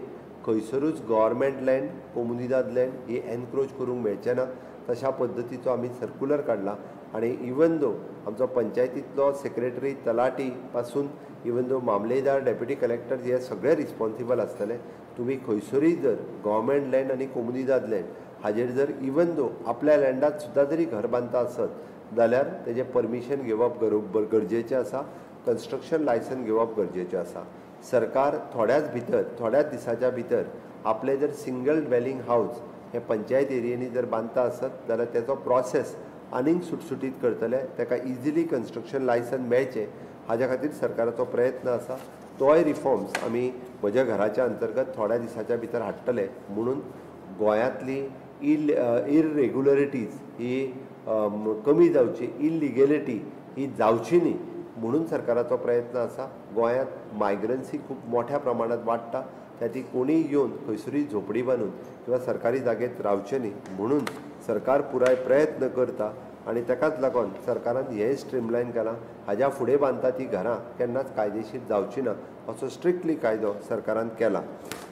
खंयसरूच गव्हर्मेंट लँड कोमुदिदाद लँड ही एनक्रोच करूंक मेळचें ना. तशा पद्दतीचो आमी सर्क्युलर काडला आनी इवन दो आमचो पंचायतींतलो सेक्रेटरी तलाटी पासून इवन दो मामलेदार डेप्युटी कलेक्टर हे सगळे रिस्पॉन्सिबल आसतले. तुमी खंयसरूय जर गव्हर्मेंट लँड आनी कोमुदिदाद लँड हाजेर जर इवन दो आपल्या लँडात सुद्दां जरी घर बांदता आसत जाल्यार तेजें परमिशन घेवप गरजेचें आसा. कन्स्ट्रक्शन लायसन घेवप गरजेचें आसा. सरकार थोड्याच दिसाच्या भितर आपले जर सिंगल ड्वेलिंग हावस हे पंचायत एरियेनी जर बांदता आसत जाल्यार तेचो प्रोसेस आनीक सुटसुटीत करतले. ताका इजिली कन्स्ट्रक्शन लायसन मेळचें हाज्या खातीर सरकाराचो प्रयत्न आसा. तोय रिफॉर्म्स आमी म्हज्या घराच्या अंतर्गत थोड्या दिसाच्या भितर हाडटले म्हणून गोंयांतली इरेग्युलरिटीज ही कमी जावची, इलिगेलिटी ही जावची न्ही म्हणून सरकाराचो प्रयत्न आसा. गोंयांत मायग्रन्सी खूब मोठ्या प्रमाणात वाडटा, त्या ती कोणीय येवन खंयसरूय झोपडी बांदून किंवा सरकारी जागेत रावचें न्ही म्हणून सरकार पुराय प्रयत्न करता. आनी ताकाच लागून सरकारान हें स्ट्रीमलायन केलां. हाज्या फुडें बांदता ती घरां केन्नाच कायदेशीर जावची ना असो स्ट्रिक्टली कायदो सरकारान केला.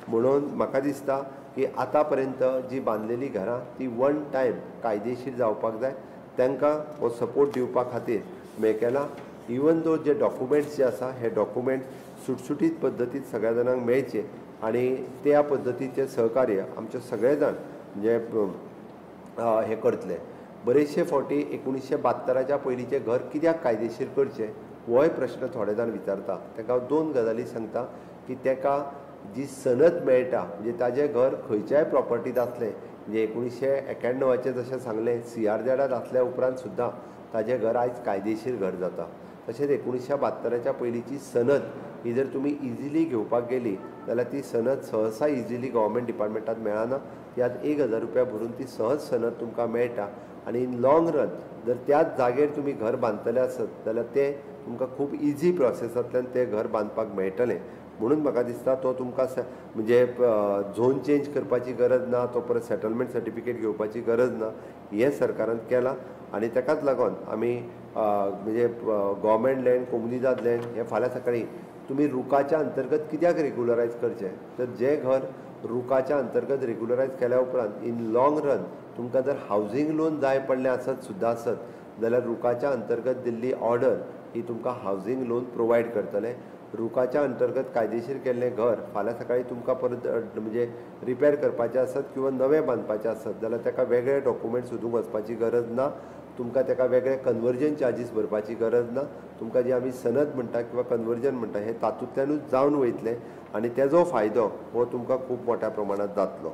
म्हणून म्हाका दिसता की आतां पर्यंत जी बांदलेली घरां ती वन टायम कायदेशीर जावपाक जाय. तांकां हो सपोर्ट दिवपा खातीर हें केलां. इवन दो जे डॉक्युमेंट्स जे आसा हे डॉक्युमेंट सुटसुटीत पद्दतीन सगळ्या जाणांक मेळचे आनी त्या पद्दतीचें सहकार्य आमचे सगळे जाण जे हे करतले. बरेचशे फावटी 1972च्या पयलींचें घर कित्याक कायदेशीर करचें होय प्रश्न थोडे जाण विचारता. ताका दोन गजाली सांगता की ताका जी सनद मेळटा म्हणजे ताजें घर खंयच्याय प्रॉपर्टीत आसलें म्हणजे 1991चे जशें सांगलें CRZ आसल्या उपरांत सुद्दां ताजें घर आयज कायदेशीर घर जाता. तशेंच 1972च्या पयलींची सनद ही जर तुमी इजिली घेवपाक गेली जाल्यार ती सनद सहसा इजिली गव्हर्मेंट डिपार्टमेंटात मेळना. त्यात 1000 रुपया भरून ती सहज सनद तुमकां मेळटा आनी इन लॉंग रन जर त्याच जागेर तुमी घर बांदतले आसत जाल्यार तें तुमकां खूब इजी प्रोसेसांतल्यान तें घर बांदपाक मेळटलें. म्हणून म्हाका दिसता तो तुमकां म्हणजे झोन चेंज करपाची गरज ना, तो परत सेटलमेंट सर्टिफिकेट घेवपाची गरज ना. हें सरकारान केलां आनी ताकाच लागून आमी म्हणजे गव्हर्मेंट लँड कोमुदिदाद लँड हे फाल्यां सकाळी तुमी रुकाच्या अंतर्गत कित्याक रेग्युलरायज करचें तर जें घर रुकाच्या अंतर्गत रेग्युलरायज केल्या उपरांत इन लॉंग रन तुमकां जर हावजींग लोन जाय पडलें आसत सुद्दां आसत जाल्यार रुकाच्या अंतर्गत दिल्ली ऑर्डर ही तुमकां हावजींग लोन प्रोवायड करतले. रुकाच्या अंतर्गत कायदेशीर केल्लें घर फाल्यां सकाळी तुमकां परत म्हणजे रिपेर करपाचें आसत किंवा नवें बांदपाचें आसत जाल्यार ताका वेगळे डॉक्युमेंट सोदूंक वचपाची गरज ना. तुमकां ताका वेगळे कन्वर्जन चार्जीस भरपाची गरज ना. तुमकां जी आमी सनद म्हणटा किंवा कन्वर्जन म्हणटा हें तातूंतल्यानूच जावन वयतलें आनी तेजो फायदो हो तुमकां खूब मोठ्या प्रमाणांत जातलो.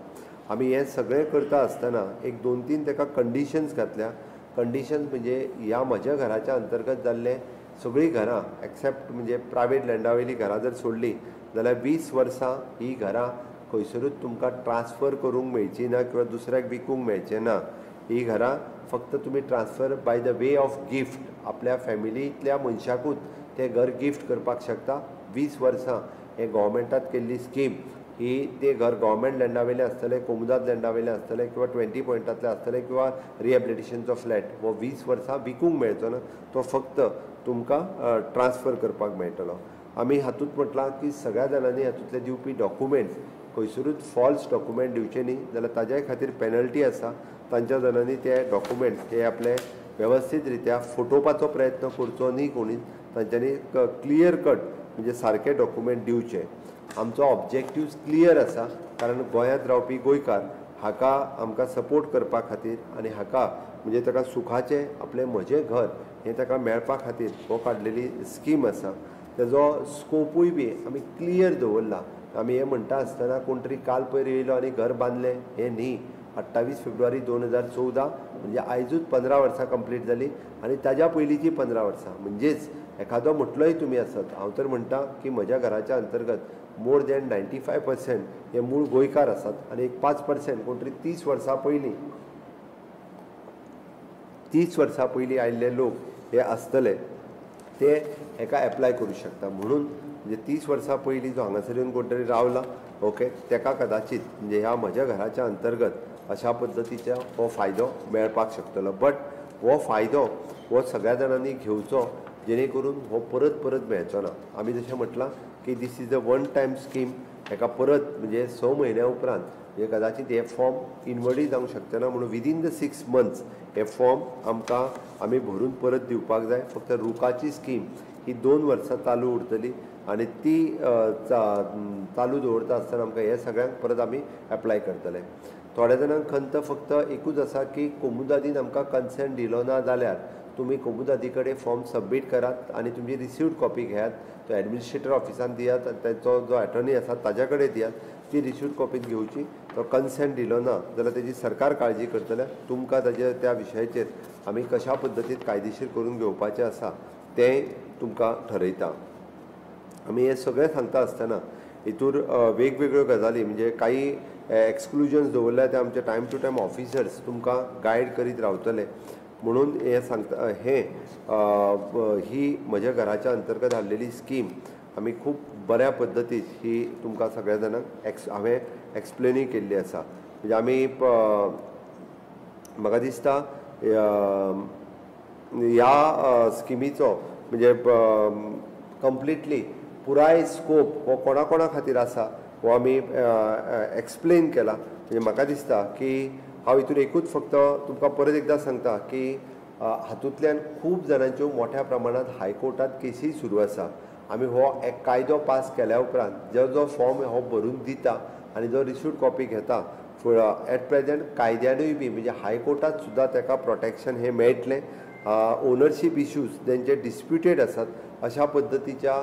आमी हें सगळें करता आसतना एक 2-3 ताका कंडिशन्स घातल्या. कंडिशन्स म्हणजे ह्या म्हज्या घराच्या अंतर्गत जाल्ले सगळीं घरां एक्सेप्ट म्हणजे प्रायवेट लँडा वयलीं घरां जर सोडलीं जाल्यार 20 वर्सां ही घरां खंयसरूच तुमकां ट्रान्सफर करूंक मेळची ना किंवा दुसऱ्याक विकूंक मेळचें ना. ही घरां फक्त तुमी transfer by the way of gift आपल्या फॅमिलींतल्या मनशाकूच तें घर गिफ्ट करपाक शकता. 20 वर्सां हे गव्हर्मेंटात केल्ली स्कीम ही ते घर गव्हर्मेंट लँडा वयलें आसतलें, कोमुदाद लँडा वयलें आसतलें किंवा 20 पॉयंटांतलें आसतलें किंवा रिहेबिलिटेशनचो फ्लॅट हो 20 वर्सां विकूंक मेळचो ना. तो फक्त तुमकां ट्रान्सफर करपाक मेळटलो. आमी हातूंत म्हटलां की सगळ्या जाणांनी हातूंतले दिवपी डॉक्युमेंट्स खंयसरूच फॉल्स डॉक्युमेंट दिवचे न्ही जाल्यार ताज्या खातीर पेनल्टी आसा. तांच्या जाणांनी ते डॉक्युमेंट्स हे आपले वेवस्थीत रित्या फटोवपाचो प्रयत्न करचो न्ही कोणी. तांच्यांनी क्लियर कट म्हणजे सारके डॉक्युमेंट दिवचे. आमचो ऑब्जेक्टिव्ह क्लियर आसा कारण गोंयांत रावपी गोंयकार हाका आमकां सपोर्ट करपा खातीर आनी हाका म्हणजे ताका सुखाचें आपलें म्हजें घर हें ताका मेळपा खातीर हो काडलेली स्कीम आसा. तेजो स्कोपूय बी आमी क्लियर दवरला. आमी हें म्हणटा आसतना कोण तरी काल पयर येयलो आनी घर बांदलें हें न्ही. 28 फेब्रुवारी 2014 म्हणजे आयजूच 15 वर्सां कंप्लीट जाली आनी ताज्या पयलींची 15 वर्सां. म्हणजेच एखादो म्हटलोय तुमी आसत, हांव तर म्हणटा की म्हज्या घराच्या अंतर्गत मोर दॅन 95% हे मूळ गोंयकार आसात आनी एक 5% कोण तरी 30 वर्सां पयलीं आयिल्ले लोक हे आसतले ते हेका एप्लाय करूं शकता. म्हणून म्हणजे 30 वर्सां पयलीं जो हांगासर येवन कोण तरी रावला ओके तेका कदाचित म्हणजे ह्या म्हज्या घराच्या अंतर्गत अशा पद्दतीचो हो फायदो मेळपाक शकतलो. बट हो फायदो हो सगळ्या जाणांनी घेवचो जेणे करून हो परत परत मेळचो ना. आमी जशें म्हटलां की this is a one time scheme. हेका परत म्हणजे 6 म्हयन्या उपरांत म्हणजे कदाचित हे फॉर्म इनवर्डूय जावंक शकचे ना. म्हणून विदीन द 6 months हे फॉर्म आमकां आमी भरून परत दिवपाक जाय. फक्त रुखाची स्कीम ही 2 वर्सां चालू उरतली आनी ती चालू दवरता आसतना आमकां हे सगळ्यांक परत आमी एप्लाय करतले. थोड्या जाणांक खंत फक्त एकूच आसा की कोमुदादीन आमकां कन्सेंट दिलो ना जाल्यार तुमी कोमुदादी कडेन फॉर्म सबमीट करात आनी तुमची रिसिव्ड कॉपी घेयात. तो एडमिनिस्ट्रेटर ऑफिसान दियात आनी ताचो जो एटर्नी आसा ताज्या कडेन दियात. ती रिसिव्ड कॉपी घेवची. तो कन्सेंट दिलो ना जाल्यार तेजी सरकार काळजी करतले. तुमकां ताजे त्या विशयाचेर आमी कशा पद्दतीन कायदेशीर करून घेवपाचें आसा तें तुमकां ठरयता. आमी हे सगळें सांगता आसतना हितूर वेगवेगळ्यो गजाली म्हणजे काही एक्सक्लुजन्स दवरल्या ते आमचे टायम टू टायम ऑफिसर्स तुमकां गायड करीत रावतले. म्हणून हे सांगता ही म्हज्या घराच्या अंतर्गत हाडलेली स्कीम आमी खूब बऱ्या पद्दतीन ही तुमकां सगळ्या जाणांक हांवें एक्सप्लेनूय केल्ली आसा. म्हणजे आमी म्हाका दिसता ह्या स्किमीचो म्हणजे कंप्लिटली पुराय स्कोप हो कोणा कोणा खातीर आसा हो आमी एक्सप्लेन केला. म्हणजे म्हाका दिसता की हांव हितून एकूच फक्त तुमकां परत एकदां सांगता की हातूंतल्यान खूब जाणांच्यो मोठ्या प्रमाणांत हायकोर्टांत केसी सुरू आसा. आमी हो एक कायदो पास केल्या उपरांत जो फॉर्म हो भरून दिता आनी जो रिसिव्ड कॉपी घेता एट प्रेझेंट कायद्यानूय बी म्हणजे हायकोर्टांत सुद्दां ताका प्रोटेक्शन हें मेळटलें. ओनरशीप इश्यूज तेंचे डिस्प्युटेड आसात अशा पद्दतीच्या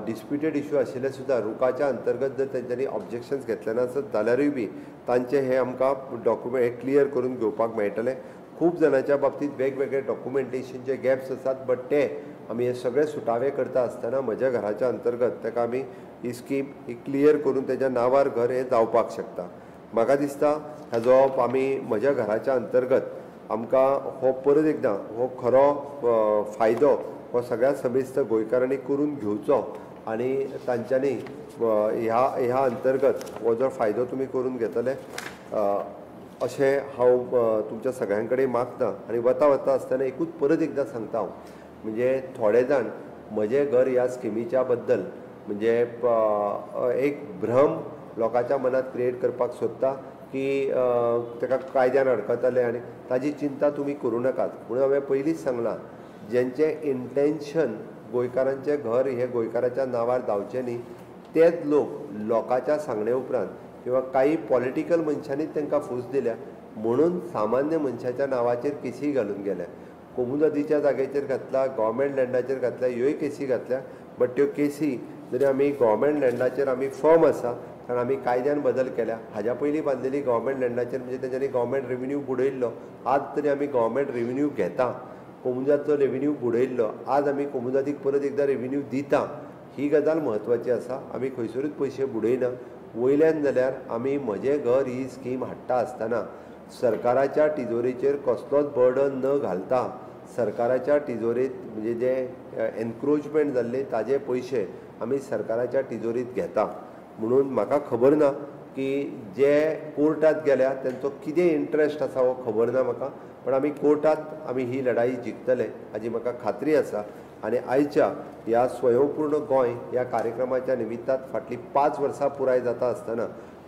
डिस्प्युटेड इश्यू आशिल्ले सुद्दां रुखाच्या अंतर्गत जर तेंच्यांनी ऑब्जेक्शन्स घेतले नासत जाल्यारूय बी तांचे हे आमकां डॉक्युमेंट हे क्लियर करून घेवपाक मेळटले. खूब जाणांच्या बाबतींत वेगवेगळे डॉक्युमेंटेशनचे गॅप्स आसात बट ते आमी हे सगळे सुटावे करता आसतना म्हज्या घराच्या अंतर्गत ताका आमी ही स्कीम ही क्लियर करून तेज्या नांवार घर हें जावपाक शकता. म्हाका दिसता हाजो आमी म्हज्या घराच्या अंतर्गत आमकां हो परत एकदां हो खरो फायदो हो सगळ्या समेस्त गोंयकारांनी करून घेवचो आनी तांच्यांनी ह्या अंतर्गत हो जो फायदो तुमी करून घेतले अशें हांव तुमच्या सगळ्यां कडेन मागतां. आनी वता वता आसतना एकूच परत एकदां सांगता हांव म्हणजे थोडे जाण म्हजें घर ह्या स्किमीच्या बद्दल म्हणजे एक भ्रम लोकांच्या मनात क्रिएट करपाक सोदता की ताका कायद्यान अडकतले आनी ताजी चिंता तुमी करूं नाकात. म्हणून हांवें पयलींच सांगलां जेंचें इंटेंशन गोंयकारांचें घर हे गोंयकाराच्या नांवार जावचें न्ही तेच लोकांच्या सांगणे उपरांत किंवा काही पॉलिटिकल मनशांनीच तांकां फूस दिल्या म्हणून सामान्य मनशाच्या नांवाचेर केसी घालून गेल्या. कोमुदादीच्या जाग्याचेर घातला, गव्हर्मेंट लँडाचेर घातल्या, ह्योय केसी घातल्या. बट त्यो केसी जरी आमी गव्हर्मेंट लँडाचेर आमी फर्म आसा कारण आमी कायद्यान बदल केल्या. हाज्या पयलीं बांदलेली गव्हर्मेंट लँडाचेर म्हणजे तेंच्यांनी गव्हर्मेंट रेव्हेन्यू बुडयल्लो. आज तरी आमी गव्हर्मेंट रेव्हेन्यू घेता. कोमुदाचो रेव्हेन्यू बुडयल्लो आज आमी कोमुदादीक परत एकदां रेव्हेन्यू दिता. ही गजाल म्हत्वाची आसा. आमी खंयसरूच पयशे बुडयना. वयल्यान जाल्यार आमी म्हजें घर ही स्कीम हाडटा आसतना सरकाराच्या तिजोरेचेर कसलोच बर्डन न घालता सरकाराच्या तिजोरेंत म्हणजे जे एनक्रोचमेंट जाल्ले ताजे पयशे आमी सरकाराच्या तिजोरीत घेता. म्हणून म्हाका खबर ना की जे कोर्टांत गेल्या तेंचो कितें इंट्रस्ट आसा हो खबर ना म्हाका. पण आमी कोर्टांत आमी ही लढाई जिखतले हाजी म्हाका खात्री आसा. आनी आयच्या ह्या स्वयंपूर्ण गोंय ह्या कार्यक्रमाच्या निमित्तान फाटलीं 5 वर्सां पुराय जाता आसतना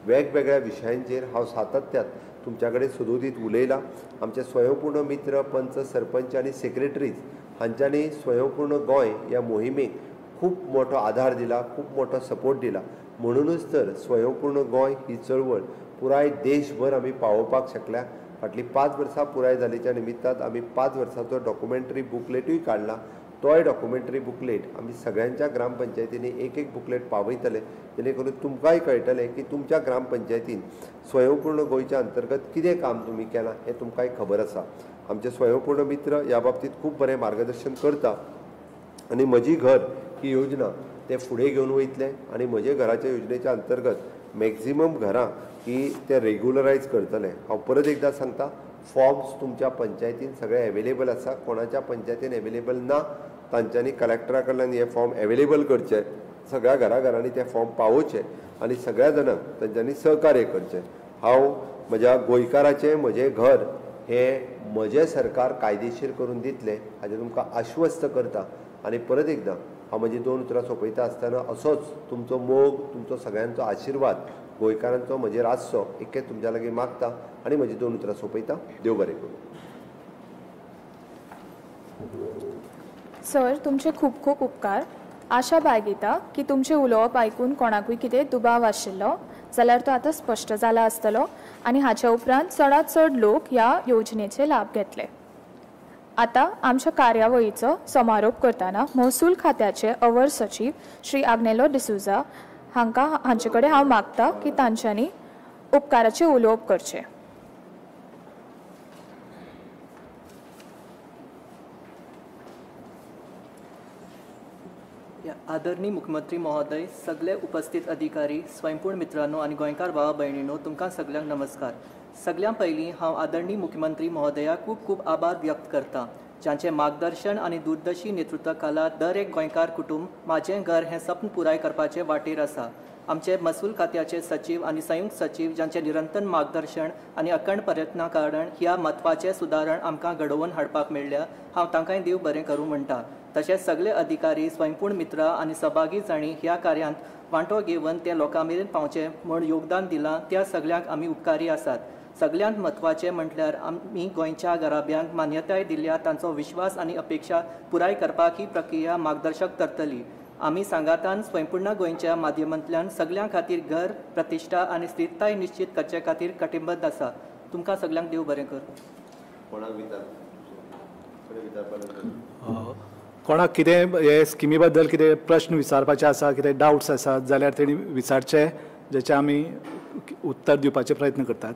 वेगवेगळ्या विशयांचेर हांव सातत्यात तुमच्या कडेन सदोदीत उलयलां. आमचे स्वयंपूर्ण मित्र पंच सरपंच आनी सेक्रेटरीज हांच्यांनी स्वयंपूर्ण गोंय ह्या मोहिमेक खूब मोठो आधार दिला, खूब मोठो सपोर्ट दिला. म्हणूनच तर स्वयंपूर्ण गोंय ही चळवळ पुराय देशभर आमी पावोवपाक शकल्या फाटली 5 वर्सां पुराय जाल्ल्याच्या निमित्तान आमी 5 वर्सांचो डॉक्युमेंटरी बुकलेटूय काडला. तोय डॉक्युमेंटरी बुकलेट आमी सगळ्यांच्या ग्रामपंचायतींनी एक बुकलेट पावयतले, जेणे करून तुमकांय कळटलें की तुमच्या ग्रामपंचायतीन स्वयंपूर्ण गोंयच्या अंतर्गत कितें काम तुमी केलां हें तुमकांय खबर आसा. आमचे स्वयंपूर्ण मित्र ह्या बाबतींत खूब बरें मार्गदर्शन करता आनी म्हजी घर ही योजना ते फुडें घेवन वयतले आनी म्हजे घराच्या योजनेच्या अंतर्गत मॅक्झिमम घरां ही ते रेग्युलरायज करतले. हांव परत एकदां सांगता, फॉर्म्स तुमच्या पंचायतीन सगळे अवेलेबल आसा. कोणाच्या पंचायतीन अवेलेबल ना तांच्यांनी कलेक्टरा कडल्यान हे फॉर्म अवेलेबल करचे, सगळ्या घराघरांनी ते फॉर्म पावोवचे आनी सगळ्या जाणांक तांच्यांनी सहकार्य करचें. हांव म्हज्या गोंयकाराचें म्हजें घर हें म्हजें सरकार कायदेशीर करून दितलें हाजें तुमकां आश्वस्त करता. आनी परत एकदां हांव म्हजी 2 उतरां सोंपयता आसतना असोच तुमचो मोग, तुमचो सगळ्यांचो आशिर्वाद गोंयकारांचो म्हजेर आसचो इतकें तुमच्या लागीं मागता आनी म्हजी 2 उतरां सोंपयता. देव बरें करूं. सर, तुमचे खूब खूब उपकार. आशा बाळगिता की तुमचें उलोवप आयकून कोणाकूय कितें दुबाव आशिल्लो जाल्यार तो आतां स्पश्ट जाला आसतलो आनी हाच्या उपरांत चडांत चड लोक ह्या योजनेचे लाभ घेतले. आतां आमच्या कार्यावळीचो समारोप करतना महसूल खात्याचे अवर सचिव श्री आग्नेलो डिसुजा हांचे कडेन हांव मागतां की तांच्यांनी उपकाराचें उलोवप करचें. आदरणीय मुख्यमंत्री महोदय, सगळे उपस्थित अधिकारी, स्वयंपूर्ण मित्रांनो आणि गोंयकार भावा भयणींनो, तुमकां सगळ्यांक नमस्कार. सगळ्यां पयलीं हांव आदरणीय मुख्यमंत्री महोदयाक खूब खूब आभार व्यक्त करतां, जांचें मार्गदर्शन आनी दूरदर्शी नेतृत्वा खाला दर एक गोंयकार कुटुंब म्हाजें घर हें सपन पुराय करपाचे वाटेर आसा. आमचे महसूल खात्याचे सचिव आनी संयुक्त सचिव जांचे निरंतर मार्गदर्शन आनी अखंड प्रयत्ना कारण ह्या म्हत्वाचे सुदारण आमकां घडोवन हाडपाक मेळ्ळ्या. हांव तांकांय देव बरें करूं म्हणटा. तशेंच सगळे अधिकारी, स्वयंपूर्ण मित्रां आनी सहभागी जाणी ह्या कार्यांत वांटो घेवन ते लोकां मेरेन पावचे म्हूण योगदान दिलां, त्या सगळ्यांक आमी उपकारी आसात. सगळ्यांत म्हत्वाचें म्हटल्यार आमी गोंयच्या गराब्यांक मान्यताय दिल्या तांचो विश्वास आनी अपेक्षा पुराय करपाक ही प्रक्रिया मार्गदर्शक करतली. आमी सांगातान स्वयंपूर्ण गोंयच्या माध्यमांतल्यान सगळ्यां खातीर घर, प्रतिश्ठा आनी स्थिरताय निश्चित करचे खातीर कटिबद्ध आसा. तुमकां सगळ्यांक देव बरें कर. कोणाक कितें हे स्किमी बद्दल कितें प्रश्न विचारपाचे आसा, कितें डावट्स आसात जाल्यार तेणी विचारचे, जेचे आमी उत्तर दिवपाचे प्रयत्न करतात.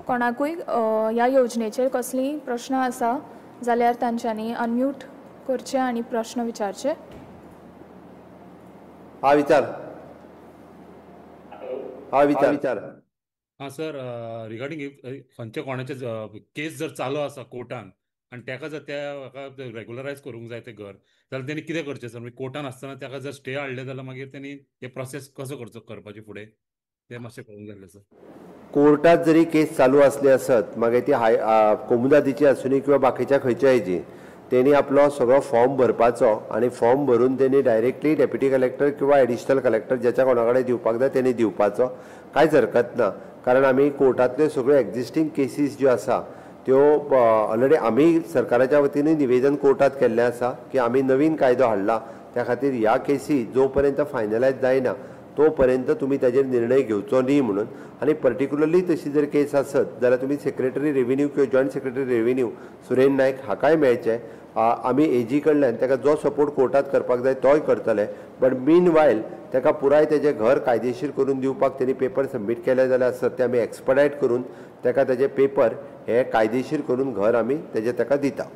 कोणाकूय ह्या योजनेचेर कसलीय प्रश्न आसा जाल्यार तांच्यांनी अनम्यूट करचें आनी प्रश्न विचारचे. हा विचार. हां सर, रिगार्डिंग खंयचे कोणाचे केस जर चालू आसा कोर्टान आनी ताका जर त्या रेग्युलरायज करूंक जाय तें घर, जाल्यार तेणी कितें करचें सर? म्हणजे कोर्टान आसतना ताका जर स्टे हाडले जाल्यार मागीर तेणी हे प्रोसेस कसो करपाचे फुडें तें मातशें कळूंक जाय सर. कोर्टात जरी केस चालू असली असत, मागीर ती कोमुदादीची आसूनी किंवा बाकीच्या खंयच्या हेजी, तेणी आपलो सगळो फॉर्म भरपाचो आनी फॉर्म भरून तेणी डायरेक्टली डेप्युटी कलेक्टर किंवा एडिशनल कलेक्टर ज्याच्या कोणा कडेन दिवपाक जाय तेणी दिवपाचो. कांयच हरकत ना, कारण आमी कोर्टांतल्यो सगळ्यो एक्झिस्टींग केसीस ज्यो आसा त्यो ऑलरेडी आमी सरकाराच्या वतीन निवेदन कोर्टात केल्लें आसा की आमी नवीन कायदो हाडला, त्या खातीर ह्या केसी जो पर्यंत फायनलायज जायना तो पर्यंत तुम्ही ताजेर निर्णय घेवचो न्ही म्हणून. आनी पर्टिक्युलरली तशी जर केस आसत जाल्यार तुम्ही सेक्रेटरी रेव्हेन्यू किंवा जॉयंट सेक्रेटरी रेव्हेन्यू सुरेन नायक हाकाय मेळचे. आमी एजी कडल्यान ताका जो सपोर्ट कोर्टात करपाक जाय तोय करतले. बट मीन वायल ताका पुराय तेजें घर कायदेशीर करून दिवपाक तेणी पेपर सबमीट केले जाल्यार आसत ते आमी एक्सपडायट करून ताका तेजे पेपर हे कायदेशीर करून घर आमी तेजे ताका दिता.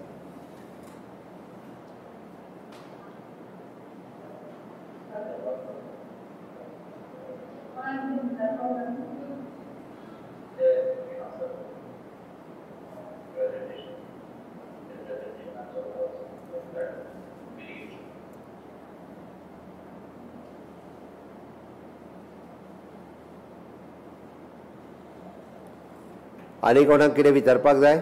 आनी कोणाक कितें विचारपाक जाय?